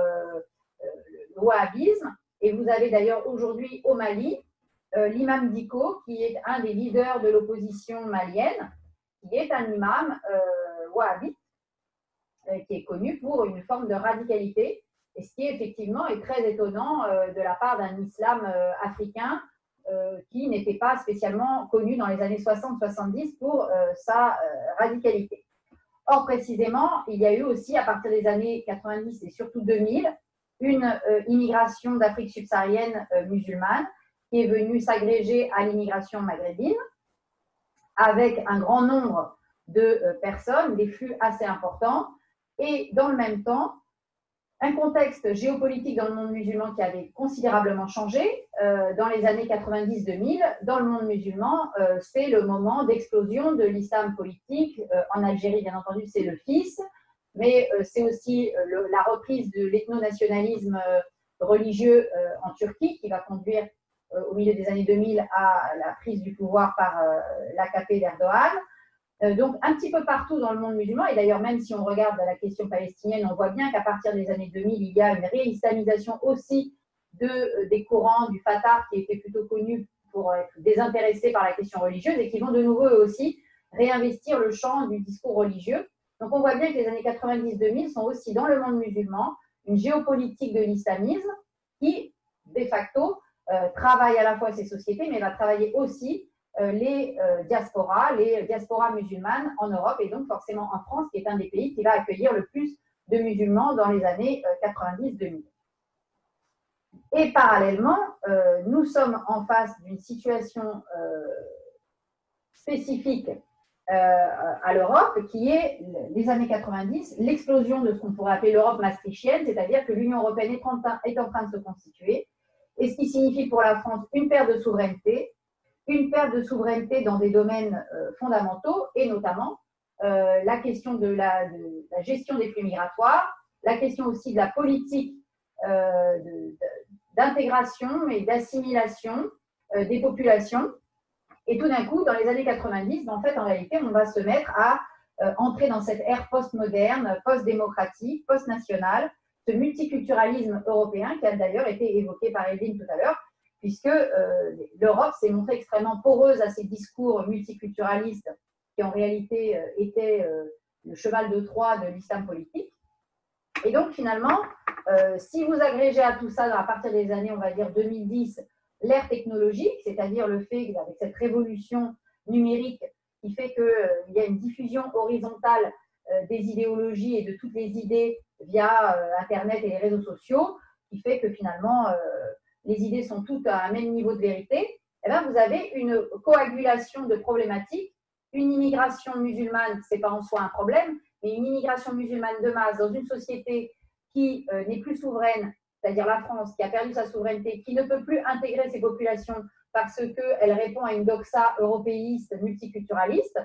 le wahhabisme. Et vous avez d'ailleurs aujourd'hui au Mali l'imam Dicko, qui est un des leaders de l'opposition malienne, qui est un imam wahhabite, qui est connu pour une forme de radicalité, et ce qui effectivement est très étonnant de la part d'un islam africain qui n'était pas spécialement connu dans les années 60-70 pour sa radicalité. Or, précisément, il y a eu aussi, à partir des années 90 et surtout 2000, une immigration d'Afrique subsaharienne musulmane qui est venue s'agréger à l'immigration maghrébine, avec un grand nombre de personnes, des flux assez importants, et dans le même temps, un contexte géopolitique dans le monde musulman qui avait considérablement changé. Dans les années 90-2000, dans le monde musulman, c'est le moment d'explosion de l'islam politique. En Algérie, bien entendu, c'est le FIS, mais c'est aussi la reprise de l'ethno-nationalisme religieux en Turquie qui va conduire au milieu des années 2000 à la prise du pouvoir par l'AKP d'Erdogan. Donc, un petit peu partout dans le monde musulman, et d'ailleurs, même si on regarde la question palestinienne, on voit bien qu'à partir des années 2000, il y a une réislamisation aussi des courants du Fatah qui étaient plutôt connus pour être désintéressés par la question religieuse et qui vont de nouveau eux aussi réinvestir le champ du discours religieux. Donc on voit bien que les années 90-2000 sont aussi dans le monde musulman une géopolitique de l'islamisme qui, de facto, travaille à la fois ces sociétés, mais va travailler aussi les diasporas musulmanes en Europe et donc forcément en France, qui est un des pays qui va accueillir le plus de musulmans dans les années 90-2000. Et parallèlement, nous sommes en face d'une situation spécifique à l'Europe, qui est les années 90, l'explosion de ce qu'on pourrait appeler l'Europe maastrichtienne, c'est-à-dire que l'Union européenne est en train de se constituer, et ce qui signifie pour la France une perte de souveraineté dans des domaines fondamentaux, et notamment la question de la gestion des flux migratoires, la question aussi de la politique d'intégration et d'assimilation des populations. Et tout d'un coup, dans les années 90, en fait, en réalité, on va se mettre à entrer dans cette ère post-moderne, post-démocratique, post-nationale, ce multiculturalisme européen qui a d'ailleurs été évoqué par Evelyne tout à l'heure, puisque l'Europe s'est montrée extrêmement poreuse à ces discours multiculturalistes qui en réalité étaient le cheval de Troie de l'islam politique. Et donc finalement, si vous agrégez à tout ça à partir des années, on va dire 2010, l'ère technologique, c'est-à-dire le fait qu'avec cette révolution numérique qui fait qu'il y a une diffusion horizontale des idéologies et de toutes les idées via Internet et les réseaux sociaux, qui fait que finalement les idées sont toutes à un même niveau de vérité, eh bien, vous avez une coagulation de problématiques. Une immigration musulmane, ce n'est pas en soi un problème, mais une immigration musulmane de masse dans une société qui n'est plus souveraine, c'est-à-dire la France, qui a perdu sa souveraineté, qui ne peut plus intégrer ses populations parce qu'elle répond à une doxa européiste multiculturaliste,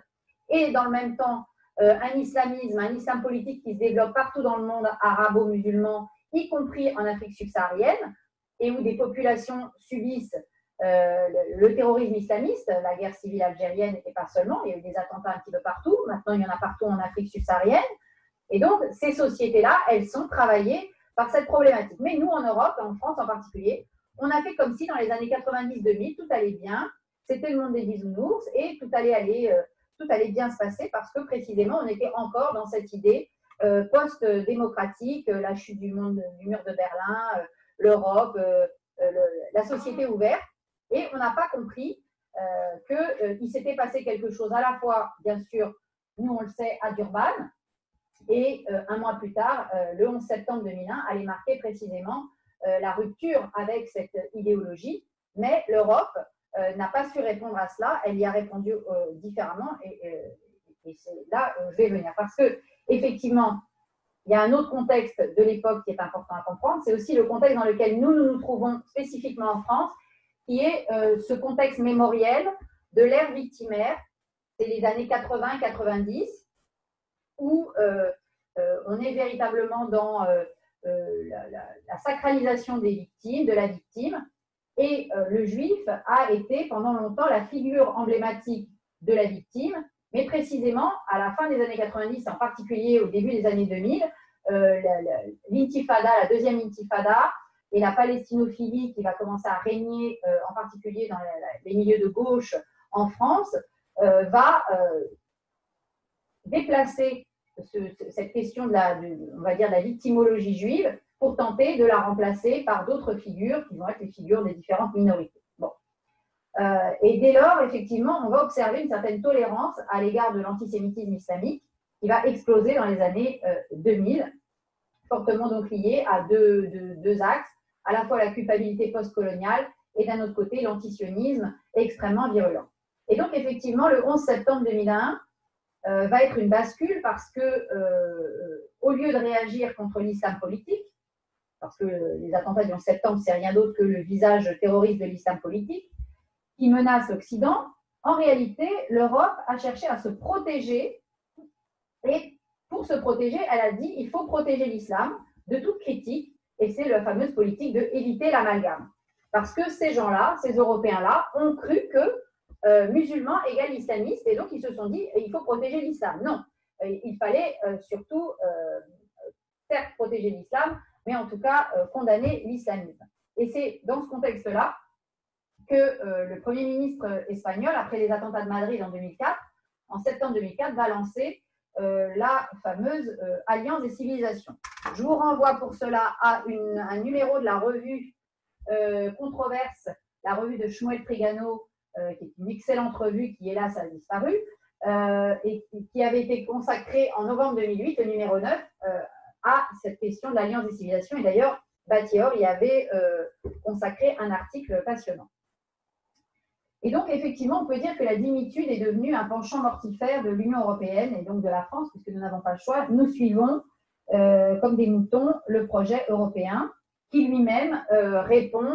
et dans le même temps, un islamisme, un islam politique qui se développe partout dans le monde arabo-musulman, y compris en Afrique subsaharienne, et où des populations subissent le terrorisme islamiste, la guerre civile algérienne et pas seulement, il y a eu des attentats un petit peu partout, maintenant il y en a partout en Afrique subsaharienne, et donc ces sociétés-là, elles sont travaillées par cette problématique. Mais nous, en Europe, en France en particulier, on a fait comme si dans les années 90-2000, tout allait bien, c'était le monde des bisounours et tout allait bien se passer parce que précisément, on était encore dans cette idée post-démocratique, la chute du mur de Berlin, l'Europe, la société ouverte. Et on n'a pas compris qu'il s'était passé quelque chose à la fois, bien sûr, nous on le sait, à Durban, et un mois plus tard, le 11 septembre 2001, allait marquer précisément la rupture avec cette idéologie. Mais l'Europe n'a pas su répondre à cela, elle y a répondu différemment, et c'est là où je vais venir. Parce qu'effectivement, il y a un autre contexte de l'époque qui est important à comprendre, c'est aussi le contexte dans lequel nous trouvons spécifiquement en France, qui est ce contexte mémoriel de l'ère victimaire, c'est les années 80-90, où on est véritablement dans la sacralisation des victimes, de la victime, et le juif a été pendant longtemps la figure emblématique de la victime, mais précisément à la fin des années 90, en particulier au début des années 2000, l'intifada, la deuxième intifada, et la palestinophilie qui va commencer à régner, en particulier dans les milieux de gauche en France, va déplacer cette question on va dire, de la victimologie juive pour tenter de la remplacer par d'autres figures qui vont être les figures des différentes minorités. Bon. Et dès lors, effectivement, on va observer une certaine tolérance à l'égard de l'antisémitisme islamique qui va exploser dans les années 2000, fortement donc lié à deux axes, à la fois la culpabilité postcoloniale et d'un autre côté l'antisionisme extrêmement virulent. Et donc effectivement, le 11 septembre 2001 va être une bascule parce que au lieu de réagir contre l'islam politique, parce que les attentats du 11 septembre, c'est rien d'autre que le visage terroriste de l'islam politique, qui menace l'Occident, en réalité, l'Europe a cherché à se protéger, et pour se protéger, elle a dit il faut protéger l'islam de toute critique, et c'est la fameuse politique de éviter l'amalgame. Parce que ces gens-là, ces Européens-là, ont cru que musulmans égale islamiste, et donc ils se sont dit il faut protéger l'islam. Non, il fallait surtout certes protéger l'islam, mais en tout cas condamner l'islamisme. Et c'est dans ce contexte-là que le Premier ministre espagnol, après les attentats de Madrid en septembre 2004, va lancer la fameuse Alliance des civilisations. Je vous renvoie pour cela à un numéro de la revue Controverse, la revue de Shmuel Trigano, qui est une excellente revue qui, hélas, a disparu, et qui avait été consacrée en novembre 2008, le numéro 9, à cette question de l'Alliance des civilisations. Et d'ailleurs, Battior y avait consacré un article passionnant. Et donc, effectivement, on peut dire que la dimitude est devenue un penchant mortifère de l'Union européenne et donc de la France, puisque nous n'avons pas le choix. Nous suivons, comme des moutons, le projet européen qui lui-même répond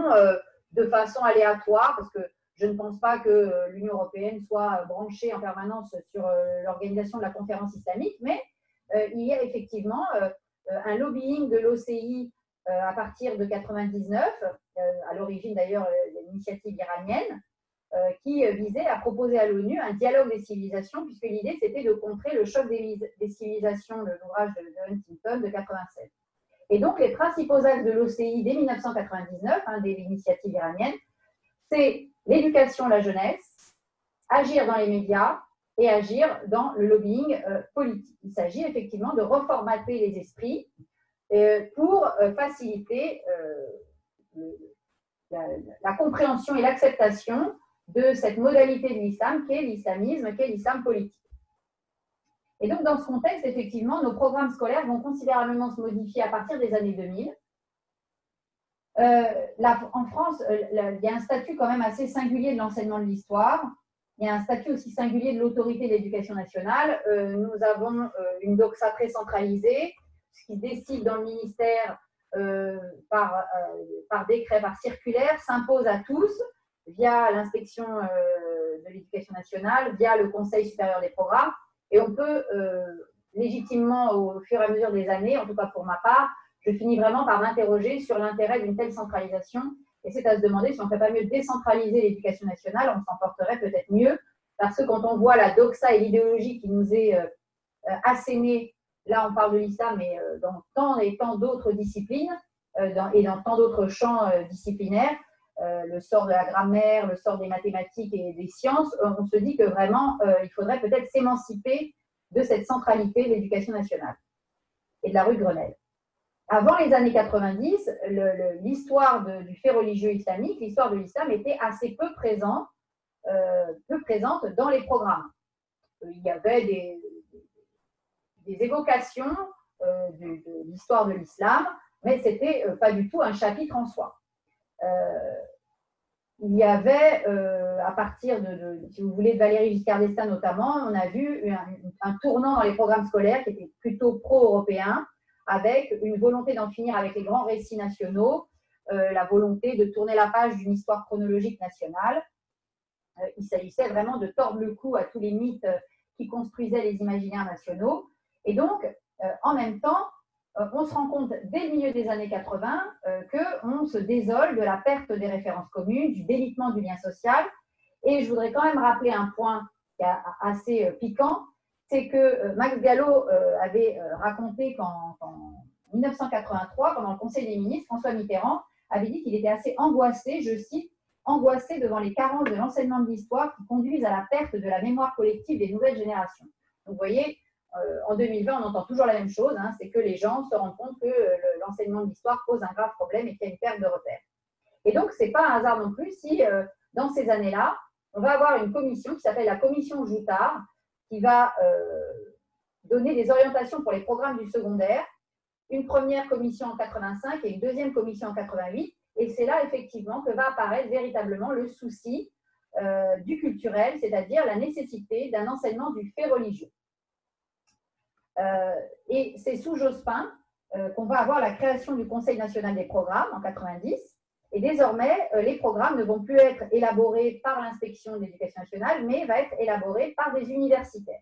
de façon aléatoire, parce que je ne pense pas que l'Union européenne soit branchée en permanence sur l'organisation de la conférence islamique, mais il y a effectivement un lobbying de l'OCI à partir de 1999, à l'origine d'ailleurs de l'initiative iranienne, qui visait à proposer à l'ONU un dialogue des civilisations, puisque l'idée c'était de contrer le choc des civilisations de l'ouvrage de Huntington de 1987. Et donc les principaux axes de l'OCI dès 1999, dès l'initiative iranienne, c'est l'éducation à la jeunesse, agir dans les médias et agir dans le lobbying politique. Il s'agit effectivement de reformater les esprits pour faciliter la compréhension et l'acceptation de cette modalité de l'islam qu'est l'islamisme, qu'est l'islam politique. Et donc, dans ce contexte, effectivement, nos programmes scolaires vont considérablement se modifier à partir des années 2000. En France, il y a un statut quand même assez singulier de l'enseignement de l'histoire. Il y a un statut aussi singulier de l'autorité de l'éducation nationale. Nous avons une doxa très centralisée, ce qui se décide dans le ministère par décret, par circulaire, s'impose à tous via l'inspection de l'éducation nationale, via le Conseil supérieur des programmes. Et on peut légitimement, au fur et à mesure des années, en tout cas pour ma part, je finis vraiment par m'interroger sur l'intérêt d'une telle centralisation. Et c'est à se demander si on ne fait pas mieux décentraliser l'éducation nationale, on s'en porterait peut-être mieux. Parce que quand on voit la doxa et l'idéologie qui nous est assénée, là on parle de l'islam, mais dans tant et tant d'autres disciplines et dans tant d'autres champs disciplinaires, le sort de la grammaire, le sort des mathématiques et des sciences, on se dit que vraiment, il faudrait peut-être s'émanciper de cette centralité de l'éducation nationale et de la rue Grenelle. Avant les années 90, l'histoire du fait religieux islamique, l'histoire de l'islam était assez peu présente dans les programmes. Il y avait des évocations de l'histoire de l'islam, mais ce n'était pas du tout un chapitre en soi. Il y avait, à partir si vous voulez, de Valéry Giscard d'Estaing notamment, on a vu un tournant dans les programmes scolaires qui était plutôt pro-européen, avec une volonté d'en finir avec les grands récits nationaux, la volonté de tourner la page d'une histoire chronologique nationale. Il s'agissait vraiment de tordre le cou à tous les mythes qui construisaient les imaginaires nationaux. Et donc, en même temps, on se rend compte dès le milieu des années 80 qu'on se désole de la perte des références communes, du délitement du lien social. Et je voudrais quand même rappeler un point qui est assez piquant, c'est que Max Gallo avait raconté qu'en 1983, pendant le Conseil des ministres, François Mitterrand avait dit qu'il était assez angoissé, je cite, angoissé devant les carences de l'enseignement de l'histoire qui conduisent à la perte de la mémoire collective des nouvelles générations. Donc, vous voyez, en 2020, on entend toujours la même chose, c'est que les gens se rendent compte que l'enseignement de l'histoire pose un grave problème et qu'il y a une perte de repères. Et donc, ce n'est pas un hasard non plus si, dans ces années-là, on va avoir une commission qui s'appelle la commission Joutard, qui va donner des orientations pour les programmes du secondaire, une première commission en 85 et une deuxième commission en 88. Et c'est là, effectivement, que va apparaître véritablement le souci du culturel, c'est-à-dire la nécessité d'un enseignement du fait religieux. Et c'est sous Jospin qu'on va avoir la création du Conseil national des programmes en 90. Et désormais, les programmes ne vont plus être élaborés par l'inspection de l'éducation nationale, mais vont être élaborés par des universitaires.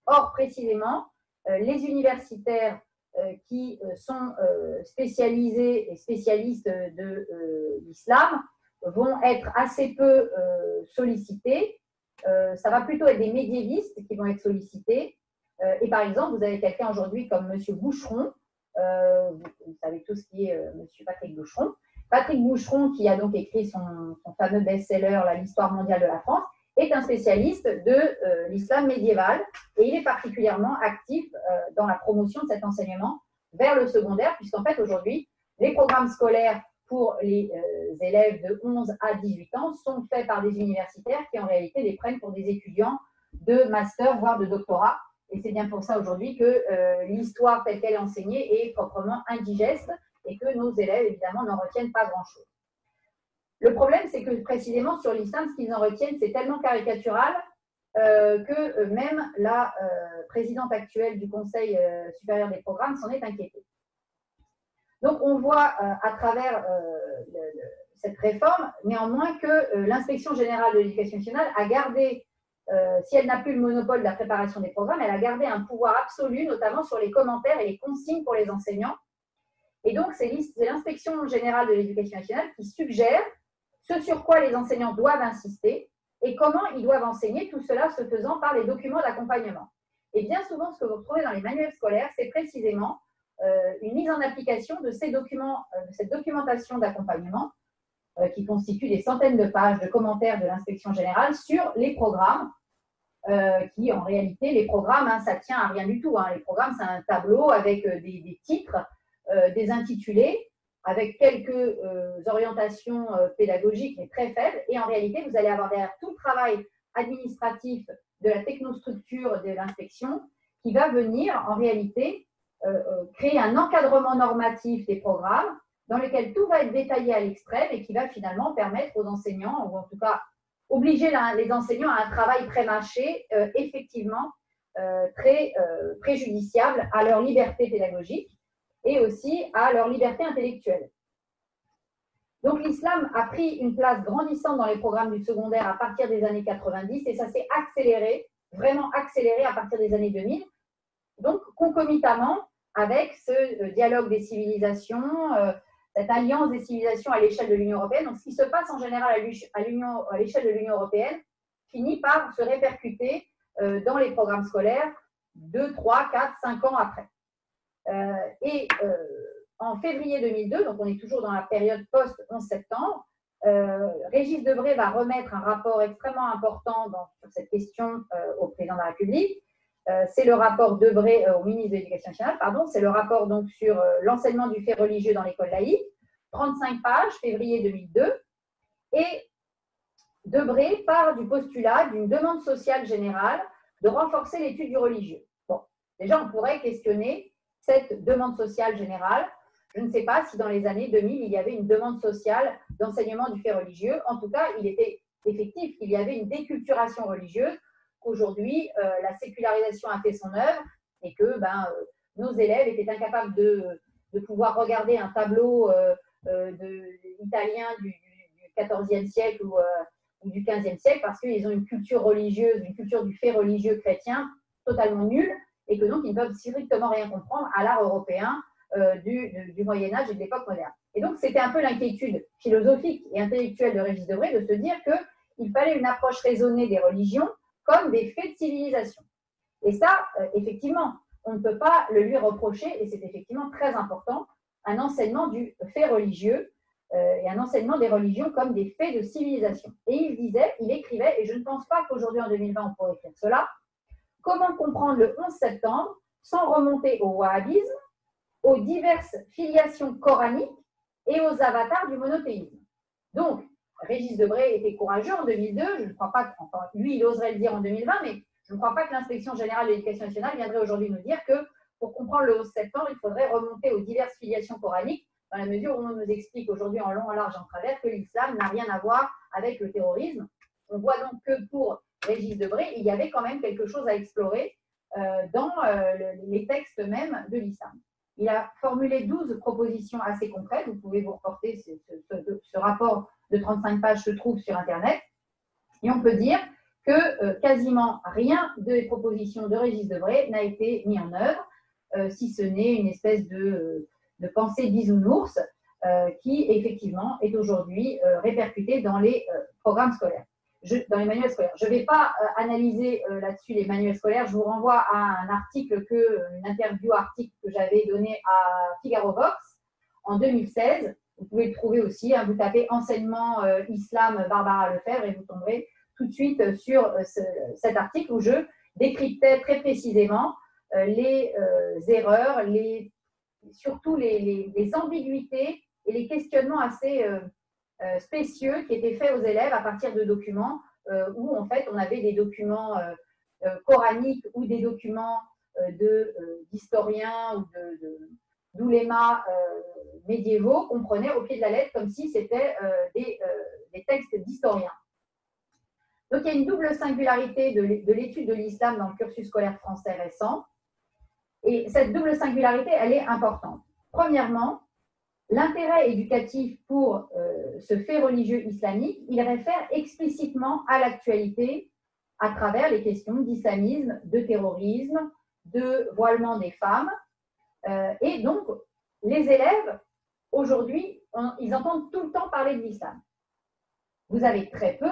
Or, précisément, les universitaires qui sont spécialisés et spécialistes de l'islam vont être assez peu sollicités. Ça va plutôt être des médiévistes qui vont être sollicités. Et par exemple, vous avez quelqu'un aujourd'hui comme M. Boucheron, vous savez tous qui est M. Patrick Boucheron, Patrick Boucheron, qui a donc écrit son fameux best-seller « L'histoire mondiale de la France », est un spécialiste de l'islam médiéval et il est particulièrement actif dans la promotion de cet enseignement vers le secondaire, puisqu'en fait, aujourd'hui, les programmes scolaires pour les élèves de 11 à 18 ans sont faits par des universitaires qui, en réalité, les prennent pour des étudiants de master, voire de doctorat. Et c'est bien pour ça aujourd'hui que l'histoire telle qu'elle est enseignée est proprement indigeste et que nos élèves, évidemment, n'en retiennent pas grand-chose. Le problème, c'est que précisément sur l'islam, ce qu'ils en retiennent, c'est tellement caricatural que même la présidente actuelle du Conseil supérieur des programmes s'en est inquiétée. Donc, on voit à travers cette réforme, néanmoins, que l'Inspection générale de l'éducation nationale a gardé, si elle n'a plus le monopole de la préparation des programmes, elle a gardé un pouvoir absolu, notamment sur les commentaires et les consignes pour les enseignants. Et donc, c'est l'Inspection générale de l'éducation nationale qui suggère ce sur quoi les enseignants doivent insister et comment ils doivent enseigner, tout cela se faisant par les documents d'accompagnement. Et bien souvent, ce que vous retrouvez dans les manuels scolaires, c'est précisément une mise en application de ces documents, de cette documentation d'accompagnement qui constitue des centaines de pages de commentaires de l'inspection générale sur les programmes, qui en réalité, les programmes, hein, ça tient à rien du tout. Hein. Les programmes, c'est un tableau avec des titres, des intitulés, avec quelques orientations pédagogiques, mais très faibles. Et en réalité, vous allez avoir derrière tout le travail administratif de la technostructure de l'inspection qui va venir en réalité créer un encadrement normatif des programmes dans lequel tout va être détaillé à l'extrême et qui va finalement permettre aux enseignants, ou en tout cas obliger les enseignants à un travail pré-mâché, effectivement très préjudiciable à leur liberté pédagogique et aussi à leur liberté intellectuelle. Donc l'islam a pris une place grandissante dans les programmes du secondaire à partir des années 90 et ça s'est accéléré, vraiment accéléré à partir des années 2000. Donc concomitamment avec ce dialogue des civilisations, cette alliance des civilisations à l'échelle de l'Union européenne. Donc ce qui se passe en général à l'échelle de l'Union européenne finit par se répercuter dans les programmes scolaires 2, 3, 4, 5 ans après. En février 2002, donc on est toujours dans la période post-11 septembre, Régis Debray va remettre un rapport extrêmement important sur cette question au président de la République. C'est le rapport Debray au ministre de l'Éducation nationale, pardon, c'est le rapport donc sur l'enseignement du fait religieux dans l'école laïque, 35 pages, février 2002, et Debray part du postulat d'une demande sociale générale de renforcer l'étude du religieux. Bon, déjà on pourrait questionner cette demande sociale générale. Je ne sais pas si dans les années 2000, il y avait une demande sociale d'enseignement du fait religieux. En tout cas, il était effectif qu'il y avait une déculturation religieuse, qu'aujourd'hui, la sécularisation a fait son œuvre et que nos élèves étaient incapables de pouvoir regarder un tableau italien du XIVe siècle ou du XVe siècle parce qu'ils ont une culture religieuse, une culture du fait religieux chrétien totalement nulle et que donc ils ne peuvent strictement rien comprendre à l'art européen du Moyen-Âge et de l'époque moderne. Et donc, c'était un peu l'inquiétude philosophique et intellectuelle de Régis Debray de se dire qu'il fallait une approche raisonnée des religions comme des faits de civilisation. Et ça, effectivement, on ne peut pas le lui reprocher, et c'est effectivement très important, un enseignement du fait religieux et un enseignement des religions comme des faits de civilisation. Et il écrivait, et je ne pense pas qu'aujourd'hui, en 2020, on pourrait écrire cela, comment comprendre le 11 septembre sans remonter au wahhabisme, aux diverses filiations coraniques et aux avatars du monothéisme. Donc, Régis Debray était courageux en 2002, je ne crois pas, enfin, lui il oserait le dire en 2020, mais je ne crois pas que l'Inspection générale de l'éducation nationale viendrait aujourd'hui nous dire que pour comprendre le 11 septembre, il faudrait remonter aux diverses filiations coraniques, dans la mesure où on nous explique aujourd'hui en long, en large, en travers que l'islam n'a rien à voir avec le terrorisme. On voit donc que pour Régis Debray, il y avait quand même quelque chose à explorer dans les textes même de l'islam. Il a formulé 12 propositions assez concrètes. Vous pouvez vous reporter, ce rapport de 35 pages se trouve sur Internet. Et on peut dire que quasiment rien des propositions de Régis Debray n'a été mis en œuvre, si ce n'est une espèce de pensée bisounours qui, effectivement, est aujourd'hui répercutée dans les programmes scolaires. Dans les manuels scolaires. Je ne vais pas analyser là-dessus les manuels scolaires. Je vous renvoie à un article, une interview article que j'avais donné à Figaro Vox en 2016, Vous pouvez le trouver aussi, hein, vous tapez enseignement islam Barbara Lefebvre et vous tomberez tout de suite sur cet article où je décryptais très précisément les erreurs, surtout les ambiguïtés et les questionnements assez spécieux qui étaient faits aux élèves à partir de documents où en fait on avait des documents coraniques ou des documents d'historiens ou d'oulémas médiévaux qu'on prenait au pied de la lettre comme si c'était des textes d'historiens. Donc il y a une double singularité de l'étude de l'islam dans le cursus scolaire français récent. Et cette double singularité, elle est importante. Premièrement, l'intérêt éducatif pour ce fait religieux islamique, il réfère explicitement à l'actualité à travers les questions d'islamisme, de terrorisme, de voilement des femmes. Et donc, les élèves, aujourd'hui, ils entendent tout le temps parler de l'islam. Vous avez très peu,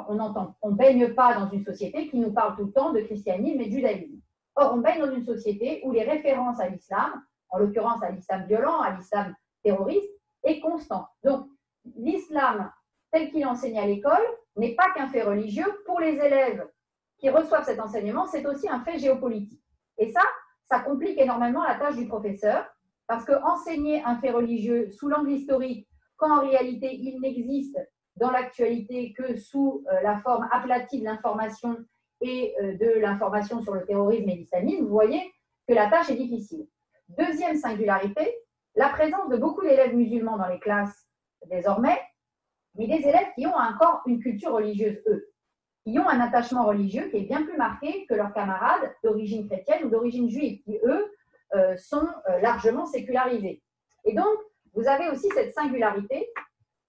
on ne baigne pas dans une société qui nous parle tout le temps de christianisme et de judaïsme. Or, on baigne dans une société où les références à l'islam, en l'occurrence à l'islam violent, à l'islam terroriste, est constant. Donc, l'islam tel qu'il est enseigné à l'école n'est pas qu'un fait religieux. Pour les élèves qui reçoivent cet enseignement, c'est aussi un fait géopolitique. Et ça complique énormément la tâche du professeur, parce qu'enseigner un fait religieux sous l'angle historique, quand en réalité il n'existe dans l'actualité que sous la forme aplatie de l'information et de l'information sur le terrorisme et l'islamisme, vous voyez que la tâche est difficile. Deuxième singularité, la présence de beaucoup d'élèves musulmans dans les classes désormais, mais des élèves qui ont encore une culture religieuse, eux, qui ont un attachement religieux qui est bien plus marqué que leurs camarades d'origine chrétienne ou d'origine juive, qui, eux, sont largement sécularisés. Et donc, vous avez aussi cette singularité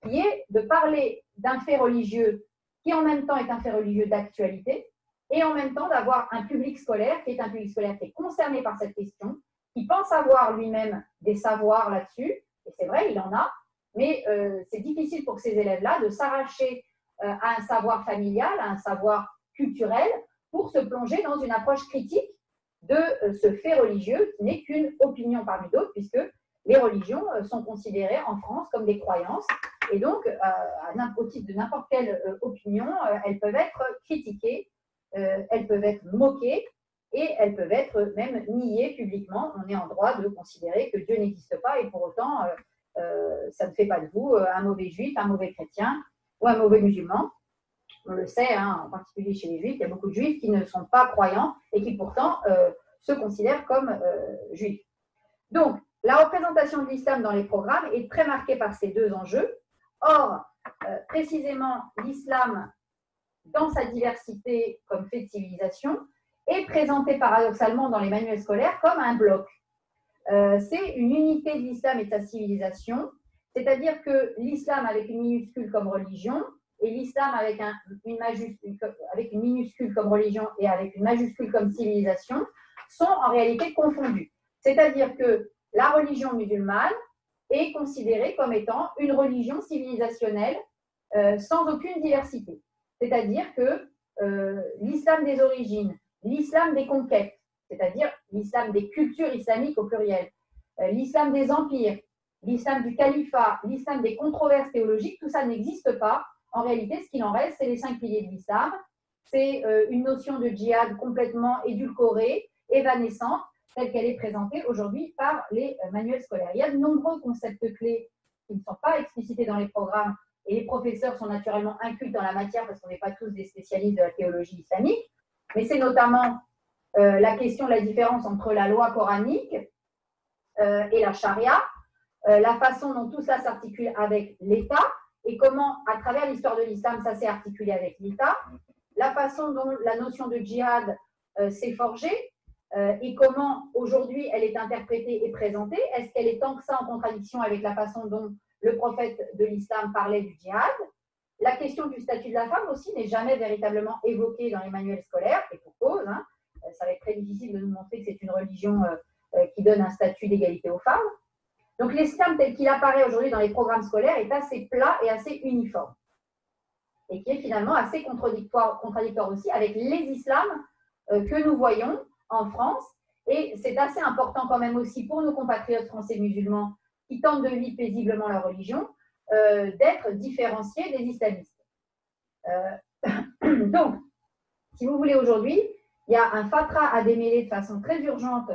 qui est de parler d'un fait religieux qui en même temps est un fait religieux d'actualité et en même temps d'avoir un public scolaire qui est un public scolaire qui est concerné par cette question, qui pense avoir lui-même des savoirs là-dessus, et c'est vrai, il en a, mais c'est difficile pour ces élèves-là de s'arracher à un savoir familial, à un savoir culturel, pour se plonger dans une approche critique de ce fait religieux qui n'est qu'une opinion parmi d'autres, puisque les religions sont considérées en France comme des croyances, et donc, au titre de n'importe quelle opinion, elles peuvent être critiquées, elles peuvent être moquées, et elles peuvent être même niées publiquement. On est en droit de considérer que Dieu n'existe pas, et pour autant, ça ne fait pas de vous un mauvais juif, un mauvais chrétien ou un mauvais musulman. On le sait, hein, en particulier chez les juifs, il y a beaucoup de juifs qui ne sont pas croyants et qui pourtant se considèrent comme juifs. Donc, la représentation de l'islam dans les programmes est très marquée par ces deux enjeux. Or, précisément, l'islam, dans sa diversité comme fait de civilisation, est présenté paradoxalement dans les manuels scolaires comme un bloc. C'est une unité de l'islam et de sa civilisation, c'est-à-dire que l'islam avec une minuscule comme religion et l'islam avec une minuscule comme religion et avec une majuscule comme civilisation sont en réalité confondus. C'est-à-dire que la religion musulmane est considérée comme étant une religion civilisationnelle sans aucune diversité. C'est-à-dire que l'islam des origines, l'islam des conquêtes, c'est-à-dire l'islam des cultures islamiques au pluriel, l'islam des empires, l'islam du califat, l'islam des controverses théologiques, tout ça n'existe pas. En réalité, ce qu'il en reste, c'est les 5 piliers de l'islam. C'est une notion de djihad complètement édulcorée, évanescente, telle qu'elle est présentée aujourd'hui par les manuels scolaires. Il y a de nombreux concepts clés qui ne sont pas explicités dans les programmes et les professeurs sont naturellement incultes dans la matière parce qu'on n'est pas tous des spécialistes de la théologie islamique, mais c'est notamment la question de la différence entre la loi coranique et la charia, la façon dont tout ça s'articule avec l'État et comment, à travers l'histoire de l'islam, ça s'est articulé avec l'État, la façon dont la notion de djihad s'est forgée et comment aujourd'hui elle est interprétée et présentée. Est-ce qu'elle est tant que ça en contradiction avec la façon dont le prophète de l'islam parlait du djihad? La question du statut de la femme aussi n'est jamais véritablement évoquée dans les manuels scolaires, et pour cause, hein, ça va être très difficile de nous montrer que c'est une religion qui donne un statut d'égalité aux femmes. Donc l'islam tel qu'il apparaît aujourd'hui dans les programmes scolaires est assez plat et assez uniforme, et qui est finalement assez contradictoire aussi avec les islams que nous voyons en France. Et c'est assez important quand même aussi pour nos compatriotes français musulmans qui tentent de vivre paisiblement leur religion, d'être différenciés des islamistes. Donc, si vous voulez, aujourd'hui, il y a un fatras à démêler de façon très urgente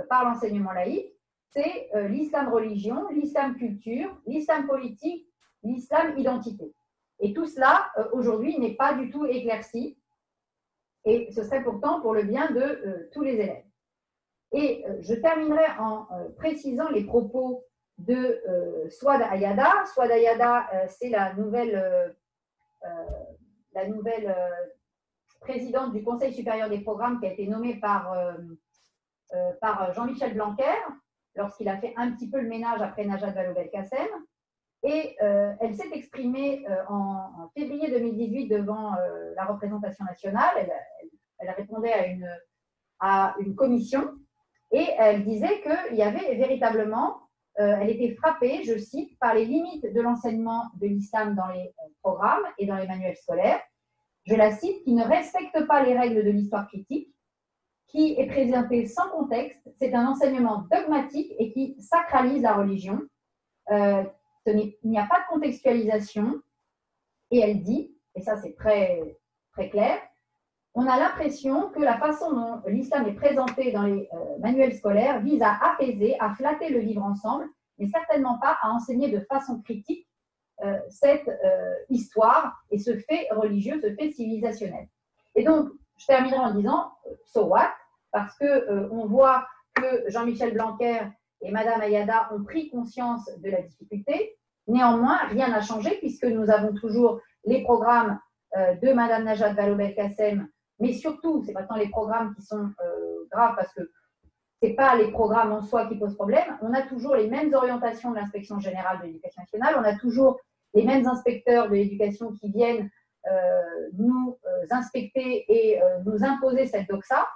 par l'enseignement laïque, c'est l'islam religion, l'islam culture, l'islam politique, l'islam identité. Et tout cela, aujourd'hui, n'est pas du tout éclairci, et ce serait pourtant pour le bien de tous les élèves. Et je terminerai en précisant les propos de Souad Ayada. Souad Ayada, c'est la nouvelle présidente du Conseil supérieur des programmes qui a été nommée par Jean-Michel Blanquer lorsqu'il a fait un petit peu le ménage après Najat Vallaud-Belkacem. Et elle s'est exprimée en février 2018 devant la représentation nationale. Elle répondait à une commission et elle disait qu'il y avait véritablement, elle était frappée, je cite, par les limites de l'enseignement de l'islam dans les programmes et dans les manuels scolaires. Je la cite, qui ne respecte pas les règles de l'histoire critique, qui est présenté sans contexte, c'est un enseignement dogmatique et qui sacralise la religion. Il n'y a pas de contextualisation. Et elle dit, et ça c'est très, très clair, on a l'impression que la façon dont l'islam est présenté dans les manuels scolaires vise à apaiser, à flatter le vivre ensemble, mais certainement pas à enseigner de façon critique cette histoire et ce fait religieux, ce fait civilisationnel. Et donc, je terminerai en disant so what, parce qu'on voit que Jean-Michel Blanquer et Madame Ayada ont pris conscience de la difficulté. Néanmoins, rien n'a changé puisque nous avons toujours les programmes de Madame Najat Vallaud-Belkacem, mais surtout, ce n'est pas tant les programmes qui sont graves parce que ce n'est pas les programmes en soi qui posent problème. On a toujours les mêmes orientations de l'Inspection générale de l'éducation nationale, on a toujours les mêmes inspecteurs de l'éducation qui viennent nous inspecter et nous imposer cette doxa,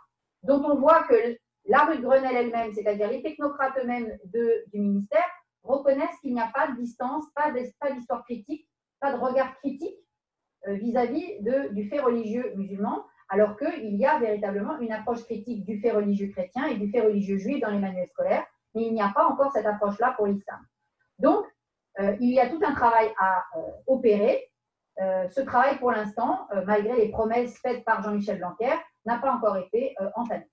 dont on voit que la rue de Grenelle elle-même, c'est-à-dire les technocrates eux-mêmes du ministère, reconnaissent qu'il n'y a pas de distance, pas d'histoire critique, pas de regard critique vis-à-vis du fait religieux musulman, alors qu'il y a véritablement une approche critique du fait religieux chrétien et du fait religieux juif dans les manuels scolaires, mais il n'y a pas encore cette approche-là pour l'islam. Donc, il y a tout un travail à opérer. Ce travail, pour l'instant, malgré les promesses faites par Jean-Michel Blanquer, n'a pas encore été entamé.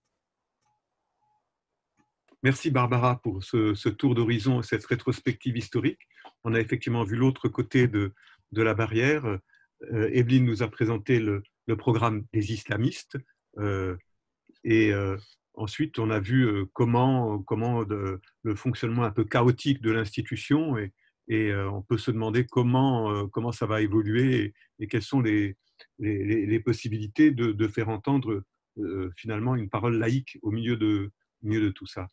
Merci Barbara pour ce tour d'horizon, cette rétrospective historique. On a effectivement vu l'autre côté de la barrière. Evelyne nous a présenté le programme des islamistes et ensuite on a vu comment le fonctionnement un peu chaotique de l'institution et on peut se demander comment ça va évoluer et quelles sont les possibilités de faire entendre finalement une parole laïque au milieu de tout ça.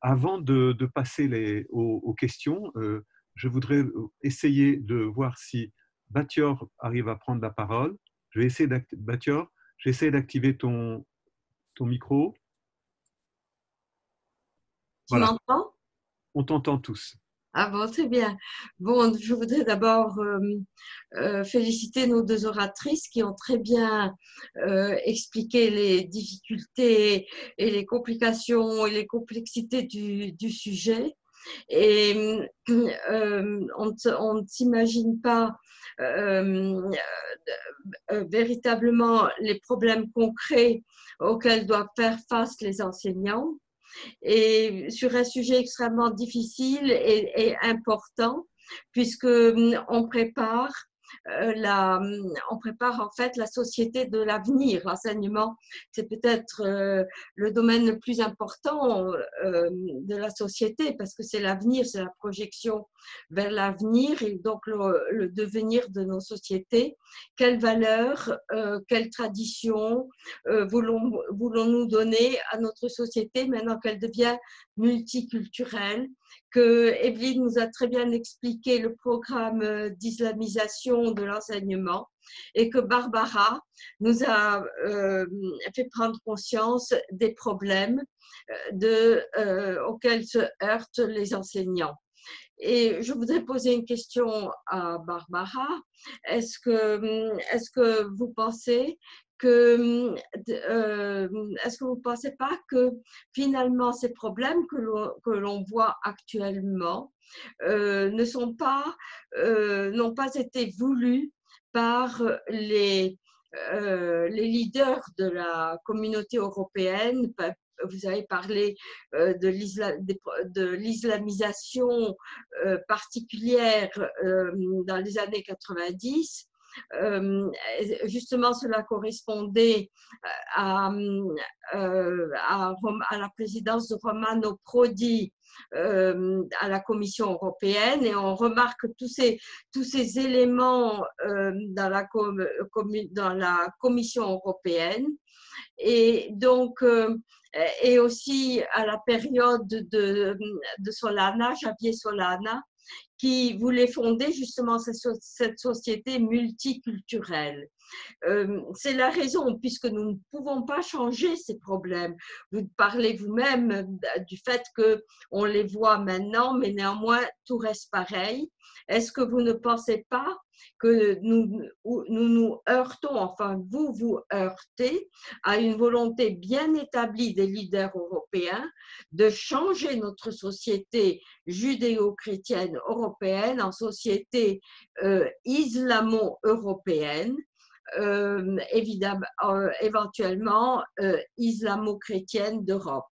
Avant de passer aux questions, je voudrais essayer de voir si Batior arrive à prendre la parole. Je vais essayer Batior, j'essaie d'activer ton micro. Tu m'entends ? On t'entend tous. Ah bon, très bien. Bon, je voudrais d'abord féliciter nos deux oratrices qui ont très bien expliqué les difficultés et les complications et les complexités du sujet. Et on ne s'imagine pas véritablement les problèmes concrets auxquels doivent faire face les enseignants. Et sur un sujet extrêmement difficile et important, puisque on prépare en fait la société de l'avenir. L'enseignement, c'est peut-être le domaine le plus important de la société parce que c'est l'avenir, c'est la projection vers l'avenir et donc le devenir de nos sociétés. Quelles valeurs, quelles traditions voulons-nous donner à notre société maintenant qu'elle devient multiculturelle? Que Evelyne nous a très bien expliqué le programme d'islamisation de l'enseignement et que Barbara nous a fait prendre conscience des problèmes auxquels se heurtent les enseignants. Et je voudrais poser une question à Barbara. Est-ce que vous pensez que, est-ce que vous ne pensez pas que finalement ces problèmes que l'on voit actuellement n'ont pas été voulus par les leaders de la communauté européenne? Vous avez parlé de l'islamisation particulière dans les années 90. Justement, cela correspondait à la présidence de Romano Prodi à la Commission européenne, et on remarque tous ces éléments dans la Commission européenne. Et donc, et aussi à la période de Solana, Javier Solana, qui voulait fonder justement cette société multiculturelle. C'est la raison, puisque nous ne pouvons pas changer ces problèmes. Vous parlez vous-même du fait qu'on les voit maintenant, mais néanmoins, tout reste pareil. Est-ce que vous ne pensez pas que nous heurtons, enfin vous heurtez à une volonté bien établie des leaders européens de changer notre société judéo-chrétienne européenne en société islamo-européenne, évidemment, éventuellement islamo-chrétienne d'Europe?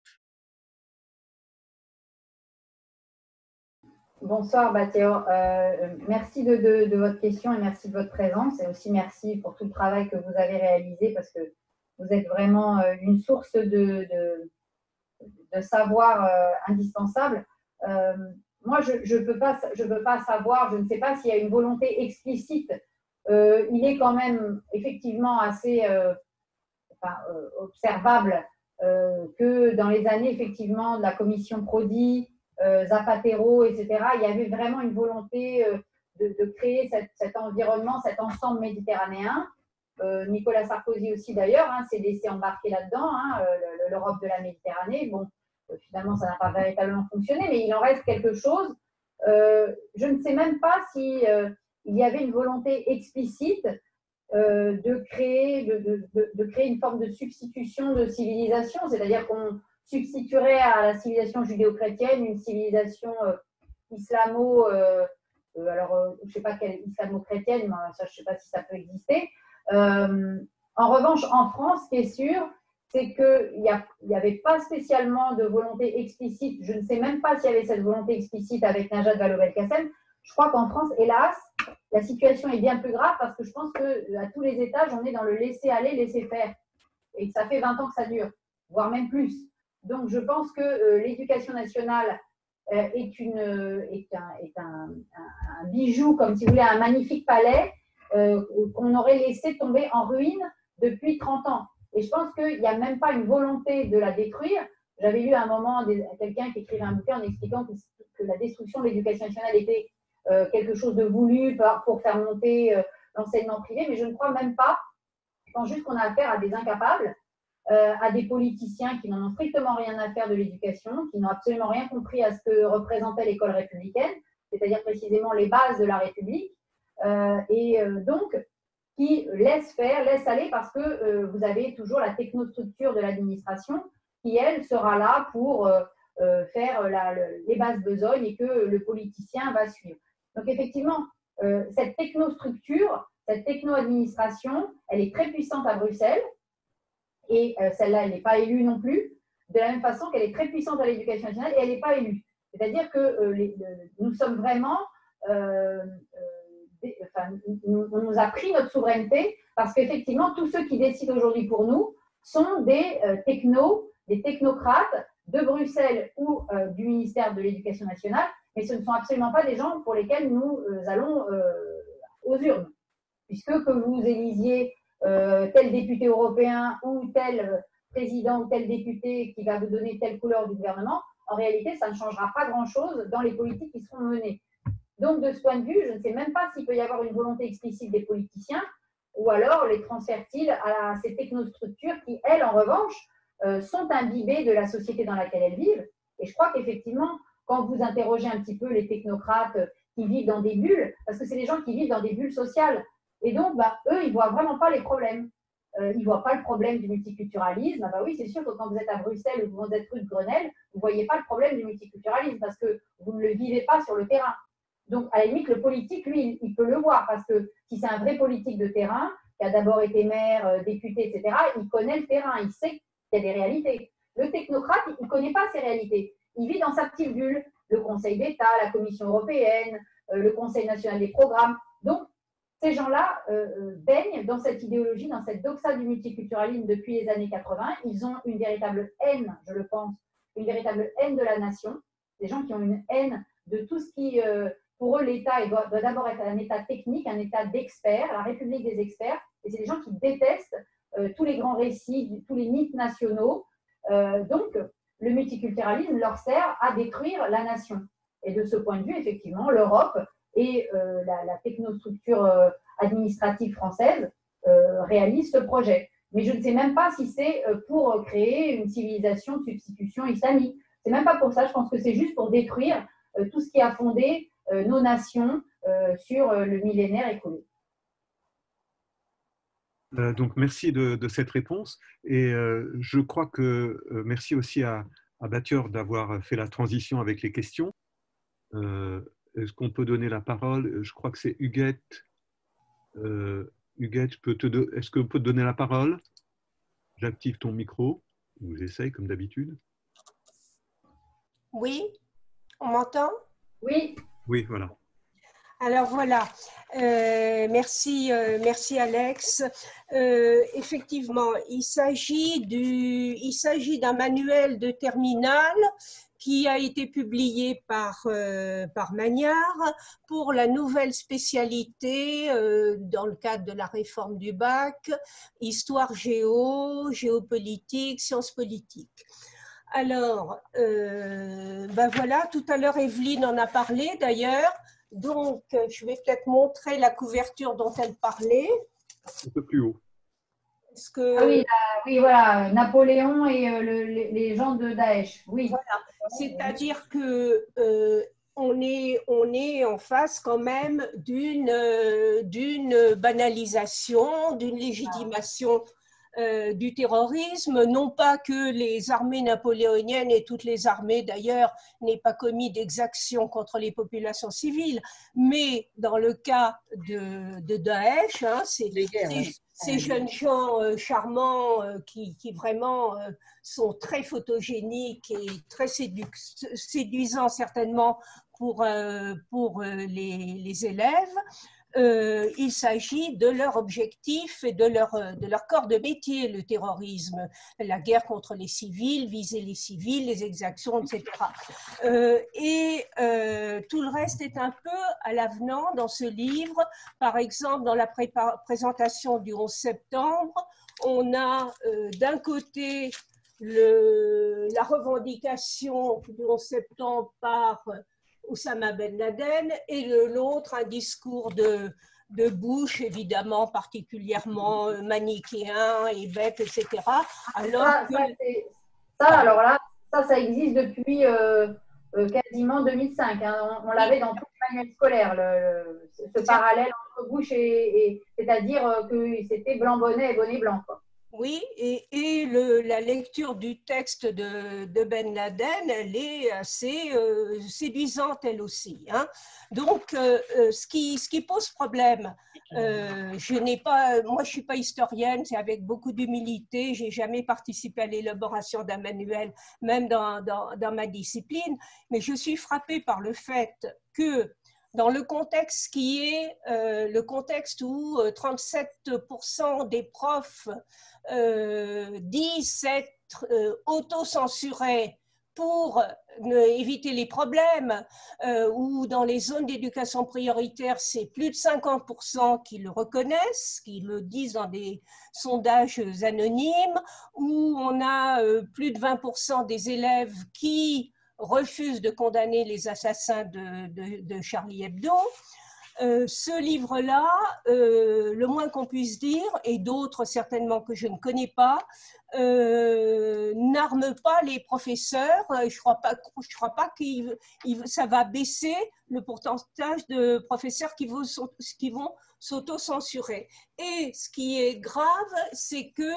Bonsoir Théo, merci de votre question et merci de votre présence, et aussi merci pour tout le travail que vous avez réalisé, parce que vous êtes vraiment une source de savoir indispensable. Moi, je peux pas savoir, je ne sais pas s'il y a une volonté explicite. Il est quand même effectivement assez observable que dans les années effectivement de la commission Prodi, Zapatero, etc., il y avait vraiment une volonté de créer cet environnement, cet ensemble méditerranéen. Nicolas Sarkozy aussi d'ailleurs s'est laissé embarquer là-dedans, l'Europe de la Méditerranée. Bon, finalement, ça n'a pas véritablement fonctionné, mais il en reste quelque chose. Je ne sais même pas si il y avait une volonté explicite de créer une forme de substitution de civilisation, c'est-à-dire qu'on substituerait à la civilisation judéo-chrétienne une civilisation islamo, alors je ne sais pas quelle islamo-chrétienne, mais ça je ne sais pas si ça peut exister. En revanche, en France, ce qui est sûr, c'est qu'il n'y avait pas spécialement de volonté explicite. Je ne sais même pas s'il y avait cette volonté explicite avec Najat Vallaud-Belkacem. Je crois qu'en France, hélas, la situation est bien plus grave, parce que je pense qu'à tous les étages, on est dans le laisser-aller, laisser-faire. Et que ça fait 20 ans que ça dure, voire même plus. Donc, je pense que l'éducation nationale est un bijou, comme si vous voulez, un magnifique palais qu'on aurait laissé tomber en ruine depuis 30 ans. Et je pense qu'il n'y a même pas une volonté de la détruire. J'avais lu à un moment quelqu'un qui écrivait un bouquin en expliquant que la destruction de l'éducation nationale était quelque chose de voulu pour faire monter l'enseignement privé, mais je ne crois même pas. Je pense juste qu'on a affaire à des incapables, à des politiciens qui n'en ont strictement rien à faire de l'éducation, qui n'ont absolument rien compris à ce que représentait l'école républicaine, c'est-à-dire précisément les bases de la République, donc qui laissent faire, laissent aller, parce que vous avez toujours la technostructure de l'administration qui, elle, sera là pour faire les basses besognes, et que le politicien va suivre. Donc effectivement, cette technostructure, cette techno-administration, elle est très puissante à Bruxelles, et celle-là, elle n'est pas élue non plus, de la même façon qu'elle est très puissante à l'éducation nationale et elle n'est pas élue. C'est-à-dire que nous sommes vraiment, on nous a pris notre souveraineté, parce qu'effectivement, tous ceux qui décident aujourd'hui pour nous sont des technocrates de Bruxelles ou du ministère de l'Éducation nationale, mais ce ne sont absolument pas des gens pour lesquels nous allons aux urnes. Puisque que vous élisiez tel député européen ou tel président ou tel député qui va vous donner telle couleur du gouvernement, en réalité, ça ne changera pas grand-chose dans les politiques qui seront menées. Donc, de ce point de vue, je ne sais même pas s'il peut y avoir une volonté explicite des politiciens, ou alors les transfèrent-ils à ces technostructures qui, elles, en revanche, sont imbibées de la société dans laquelle elles vivent. Et je crois qu'effectivement, quand vous interrogez un petit peu les technocrates qui vivent dans des bulles, parce que c'est des gens qui vivent dans des bulles sociales, et donc eux, ils ne voient vraiment pas les problèmes. ils ne voient pas le problème du multiculturalisme. Ah bah oui, c'est sûr que quand vous êtes à Bruxelles ou vous êtes rue de Grenelle, vous ne voyez pas le problème du multiculturalisme parce que vous ne le vivez pas sur le terrain. Donc, à la limite, le politique, lui, il peut le voir parce que si c'est un vrai politique de terrain, qui a d'abord été maire, député, etc., il connaît le terrain, il sait qu'il y a des réalités. Le technocrate, il ne connaît pas ces réalités. Il vit dans sa petite bulle, le Conseil d'État, la Commission européenne, le Conseil national des programmes. Donc, ces gens-là baignent dans cette idéologie, dans cette doxa du multiculturalisme depuis les années 80. Ils ont une véritable haine, je le pense, une véritable haine de la nation. Des gens qui ont une haine de tout ce qui, pour eux, l'État doit d'abord être un État technique, un État d'experts, la République des experts. Et c'est des gens qui détestent tous les grands récits, tous les mythes nationaux. Donc, le multiculturalisme leur sert à détruire la nation. Et de ce point de vue, effectivement, l'Europe et la technostructure administrative française réalisent ce projet. Mais je ne sais même pas si c'est pour créer une civilisation de substitution islamique. C'est même pas pour ça. Je pense que c'est juste pour détruire tout ce qui a fondé nos nations sur le millénaire écoulé. Donc, merci de cette réponse. Et je crois que merci aussi à Bathior d'avoir fait la transition avec les questions. Est-ce qu'on peut donner la parole? Je crois que c'est Huguette. Huguette, est-ce qu'on peut te donner la parole? J'active ton micro, ou j'essaye comme d'habitude. Oui, on m'entend? Oui. Oui, voilà. Alors voilà, merci Alex. Effectivement, il s'agit d'un manuel de terminale qui a été publié par Magnard pour la nouvelle spécialité dans le cadre de la réforme du bac, histoire géo, géopolitique, sciences politiques. Alors, ben voilà, tout à l'heure Evelyne en a parlé d'ailleurs. Donc, je vais peut-être montrer la couverture dont elle parlait. Un peu plus haut. Ah oui, oui, voilà, Napoléon et les gens de Daesh. Oui. Voilà. C'est-à-dire que on est en face quand même d'une banalisation, d'une légitimation du terrorisme, non pas que les armées napoléoniennes et toutes les armées d'ailleurs n'aient pas commis d'exactions contre les populations civiles, mais dans le cas de Daesh, hein, ces jeunes gens charmants qui vraiment sont très photogéniques et très séduisants certainement pour les élèves. Il s'agit de leur objectif et de leur corps de métier, le terrorisme, la guerre contre les civils, viser les civils, les exactions, etc. Tout le reste est un peu à l'avenant dans ce livre. Par exemple, dans la présentation du 11 septembre, on a d'un côté la revendication du 11 septembre par Oussama Ben Laden, et de l'autre un discours de Bush, évidemment particulièrement manichéen et bête, etc. Alors alors là, ça existe depuis quasiment 2005. Hein. On l'avait dans tous les manuels scolaires, ce parallèle entre Bush c'est-à-dire que c'était blanc bonnet et bonnet blanc, quoi. Oui, et la lecture du texte de Ben Laden, elle est assez séduisante elle aussi. Hein. Donc, ce qui pose problème, moi je ne suis pas historienne, c'est avec beaucoup d'humilité, je n'ai jamais participé à l'élaboration d'un manuel, même dans ma discipline, mais je suis frappée par le fait que dans le contexte qui est le contexte où 37% des profs disent s'être auto-censurés pour éviter les problèmes, ou dans les zones d'éducation prioritaire, c'est plus de 50% qui le reconnaissent, qui le disent dans des sondages anonymes, où on a plus de 20% des élèves qui refusent de condamner les assassins de Charlie Hebdo. Ce livre-là, le moins qu'on puisse dire, et d'autres certainement que je ne connais pas, n'arme pas les professeurs. Je crois pas que ça va baisser le pourcentage de professeurs qui vont s'auto-censurer. Et ce qui est grave, c'est que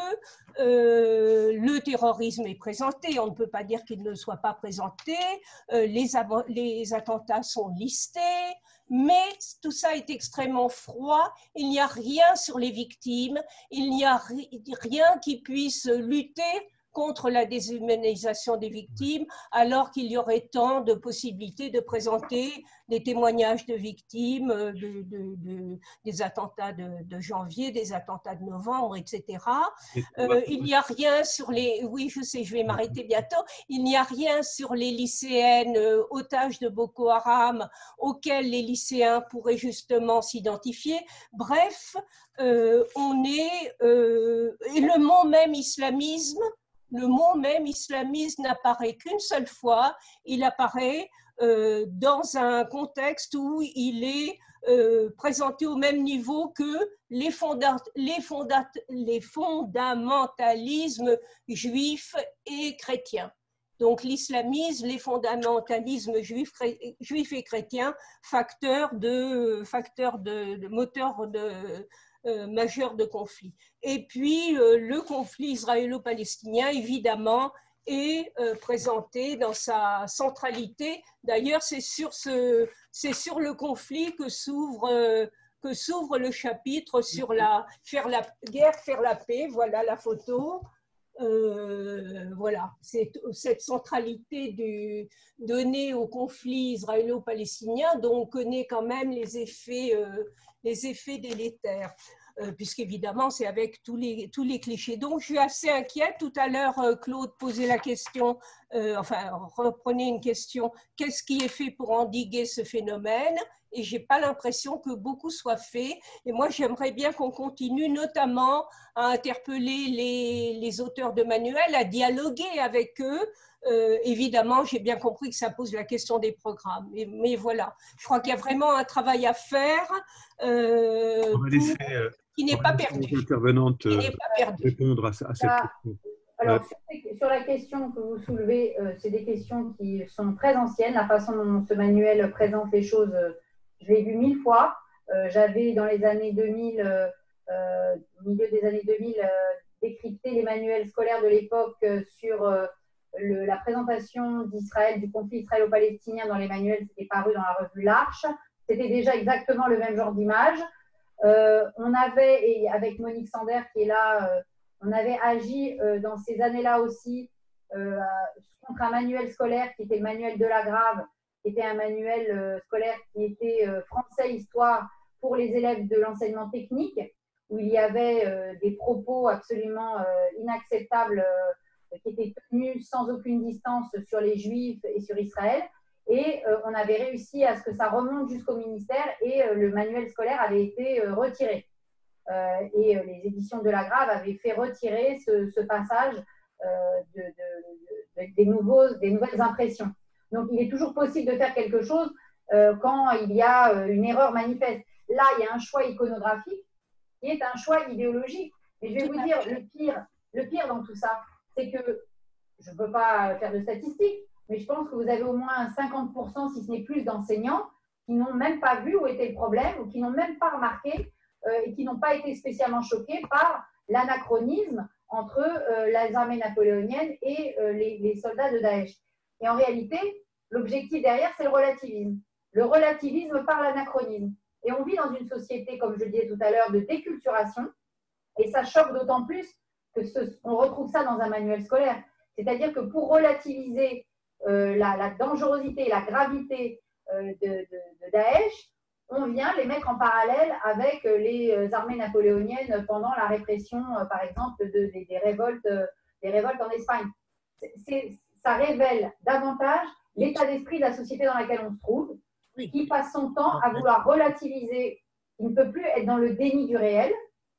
le terrorisme est présenté. On ne peut pas dire qu'il ne soit pas présenté. Les attentats sont listés. Mais tout ça est extrêmement froid, il n'y a rien sur les victimes, il n'y a rien qui puisse lutter contre la déshumanisation des victimes, alors qu'il y aurait tant de possibilités de présenter des témoignages de victimes des attentats de janvier, des attentats de novembre, etc. Il n'y a rien sur les... Oui, je sais, je vais m'arrêter bientôt. Il n'y a rien sur les lycéennes otages de Boko Haram auxquelles les lycéens pourraient justement s'identifier. Bref, on est... et le mot même islamisme n'apparaît qu'une seule fois. Il apparaît dans un contexte où il est présenté au même niveau que les fondamentalismes juifs et chrétiens. Donc l'islamisme, les fondamentalismes juifs et chrétiens, facteurs de moteurs majeur de conflit. Et puis, le conflit israélo-palestinien, évidemment, est présenté dans sa centralité. D'ailleurs, c'est sur le conflit que s'ouvre le chapitre sur faire la guerre, faire la paix. Voilà la photo. Voilà, c'est cette centralité donnée au conflit israélo-palestinien dont on connaît quand même les effets délétères. Puisqu'évidemment, c'est avec tous les clichés. Donc, je suis assez inquiète. Tout à l'heure, Claude posait la question, reprenait une question, qu'est-ce qui est fait pour endiguer ce phénomène? Et je n'ai pas l'impression que beaucoup soit fait. Et moi, j'aimerais bien qu'on continue notamment à interpeller les auteurs de manuels, à dialoguer avec eux. Évidemment, j'ai bien compris que ça pose la question des programmes. Mais voilà, je crois qu'il y a vraiment un travail à faire. On va laisser, qui n'est pas perdu. Les intervenantes répondre à cette question. Alors, sur la question que vous soulevez, c'est des questions qui sont très anciennes. La façon dont ce manuel présente les choses, je l'ai vu 1000 fois. J'avais, dans les années 2000, au milieu des années 2000, décrypté les manuels scolaires de l'époque sur la présentation d'Israël, du conflit israélo-palestinien dans les manuels. C'était paru dans la revue L'Arche. C'était déjà exactement le même genre d'image. On avait, et avec Monique Sander qui est là, on avait agi dans ces années-là aussi contre un manuel scolaire qui était le manuel de la Grave, qui était un manuel scolaire qui était français-histoire pour les élèves de l'enseignement technique, où il y avait des propos absolument inacceptables qui étaient tenus sans aucune distance sur les Juifs et sur Israël. Et on avait réussi à ce que ça remonte jusqu'au ministère et le manuel scolaire avait été retiré. Et les éditions de la Grave avaient fait retirer ce passage des nouvelles impressions. Donc, il est toujours possible de faire quelque chose quand il y a une erreur manifeste. Là, il y a un choix iconographique qui est un choix idéologique. Et je vais vous dire, le pire dans tout ça, c'est que, je ne peux pas faire de statistiques, mais je pense que vous avez au moins 50%, si ce n'est plus, d'enseignants qui n'ont même pas vu où était le problème ou qui n'ont même pas remarqué et qui n'ont pas été spécialement choqués par l'anachronisme entre les armées napoléoniennes et les soldats de Daesh. Et en réalité, l'objectif derrière, c'est le relativisme. Le relativisme par l'anachronisme. Et on vit dans une société, comme je le disais tout à l'heure, de déculturation. Et ça choque d'autant plus qu'on retrouve ça dans un manuel scolaire. C'est-à-dire que pour relativiser la dangerosité et la gravité de Daesh, on vient les mettre en parallèle avec les armées napoléoniennes pendant la répression, par exemple, des révoltes en Espagne. Ça révèle davantage l'état d'esprit de la société dans laquelle on se trouve, qui passe son temps à vouloir relativiser. Il ne peut plus être dans le déni du réel,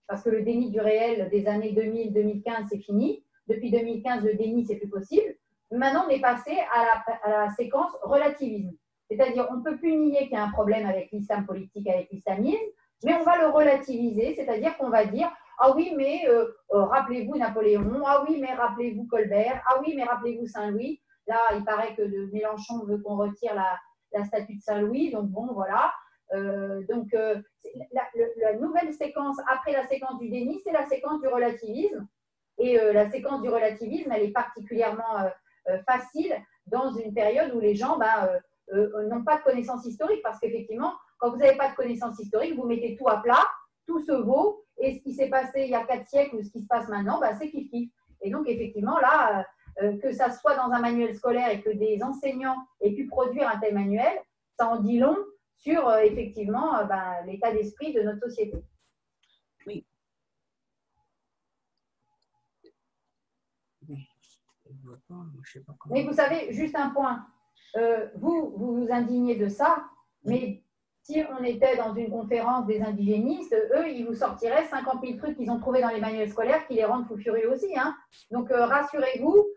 parce que le déni du réel des années 2000-2015, c'est fini. Depuis 2015, le déni, c'est plus possible. Maintenant, on est passé à la séquence relativisme. C'est-à-dire, on ne peut plus nier qu'il y a un problème avec l'islam politique, avec l'islamisme, mais on va le relativiser, c'est-à-dire qu'on va dire « Ah oui, mais rappelez-vous Napoléon, ah oui, mais rappelez-vous Colbert, ah oui, mais rappelez-vous Saint-Louis ». Là, il paraît que Mélenchon veut qu'on retire la statue de Saint-Louis, donc bon, voilà. La nouvelle séquence, après la séquence du déni, c'est la séquence du relativisme. Et la séquence du relativisme, elle est particulièrement facile dans une période où les gens n'ont pas de connaissances historiques, parce qu'effectivement, quand vous n'avez pas de connaissances historiques, vous mettez tout à plat, tout se vaut, et ce qui s'est passé il y a 4 siècles ou ce qui se passe maintenant, c'est kiff-kiff. Et donc, effectivement, là, que ça soit dans un manuel scolaire et que des enseignants aient pu produire un tel manuel, ça en dit long sur, effectivement, l'état d'esprit de notre société. Oui. Mais vous savez, juste un point, vous vous indignez de ça, mais si on était dans une conférence des indigénistes, eux, ils vous sortiraient 50 000 trucs qu'ils ont trouvés dans les manuels scolaires qui les rendent fous furieux aussi. Hein. Donc, rassurez-vous,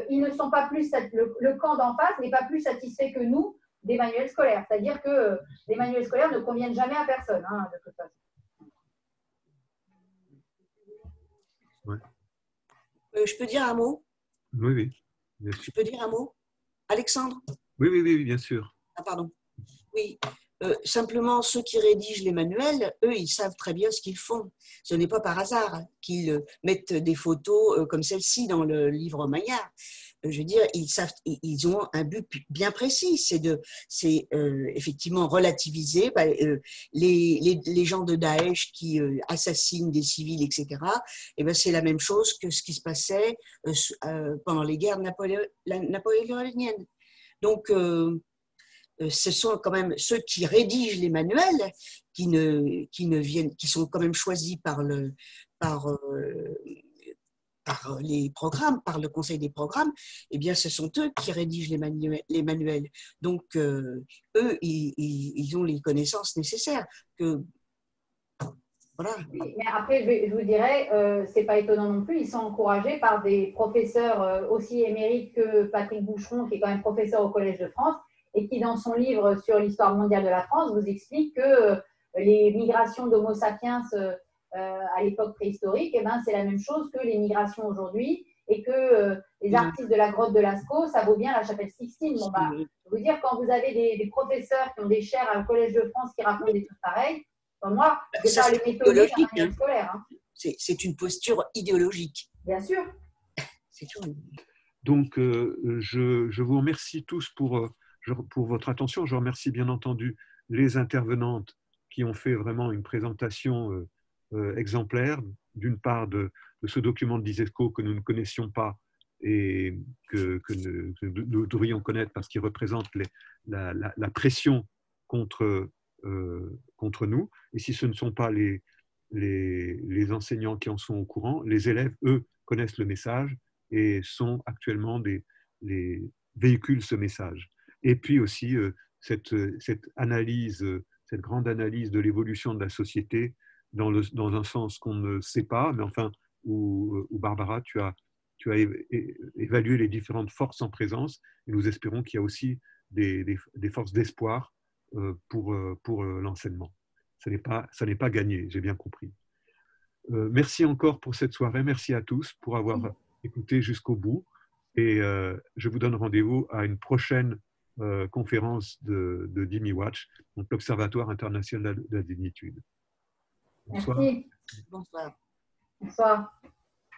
ils ne sont pas plus, le camp d'en face n'est pas plus satisfait que nous des manuels scolaires. C'est-à-dire que les manuels scolaires ne conviennent jamais à personne, hein, de toute façon. Ouais. Je peux dire un mot? Oui, oui. Bien sûr. Je peux dire un mot? Alexandre? Oui, oui, oui, bien sûr. Ah, pardon. Oui. Simplement, ceux qui rédigent les manuels, eux, ils savent très bien ce qu'ils font. Ce n'est pas par hasard qu'ils mettent des photos comme celle-ci dans le livre Maillard. Je veux dire, ils ont un but bien précis, c'est effectivement relativiser les gens de Daesh qui assassinent des civils, etc. Et ben, c'est la même chose que ce qui se passait pendant les guerres napoléoniennes. Donc, ce sont quand même ceux qui rédigent les manuels, qui sont quand même choisis par les programmes, par le conseil des programmes. Eh bien, ce sont eux qui rédigent les manuels. Donc, eux, ils ont les connaissances nécessaires. Voilà. Mais après, je vous dirais, c'est pas étonnant non plus, ils sont encouragés par des professeurs aussi émérites que Patrick Boucheron, qui est quand même professeur au Collège de France, et qui, dans son livre sur l'histoire mondiale de la France, vous explique que les migrations d'Homo sapiens à l'époque préhistorique, eh ben, c'est la même chose que les migrations aujourd'hui, et que les artistes de la grotte de Lascaux, ça vaut bien la chapelle Sixtine. Bon, je veux dire, quand vous avez des professeurs qui ont des chaires au Collège de France qui racontent des trucs pareils, moi, je ne vais pas les méthoder d'un manuel scolaire. Hein. C'est une posture idéologique. Bien sûr. C'est tout. Donc, je vous remercie tous pour votre attention. Je remercie bien entendu les intervenantes qui ont fait vraiment une présentation exemplaire, d'une part de ce document de l'ISESCO que nous ne connaissions pas et que nous devrions connaître parce qu'il représente la pression contre nous. Et si ce ne sont pas les enseignants qui en sont au courant, les élèves, eux, connaissent le message et sont actuellement véhiculent ce message. Et puis aussi cette analyse, cette grande analyse de l'évolution de la société dans un sens qu'on ne sait pas, mais enfin, où Barbara, tu as évalué les différentes forces en présence, et nous espérons qu'il y a aussi des forces d'espoir pour l'enseignement. Ça n'est pas gagné, j'ai bien compris. Merci encore pour cette soirée, merci à tous pour avoir écouté jusqu'au bout, et je vous donne rendez-vous à une prochaine conférence de DIMIWatch, donc l'Observatoire international de la dignitude. Bonsoir. Merci. Bonsoir. Bonsoir.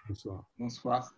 Bonsoir. Bonsoir.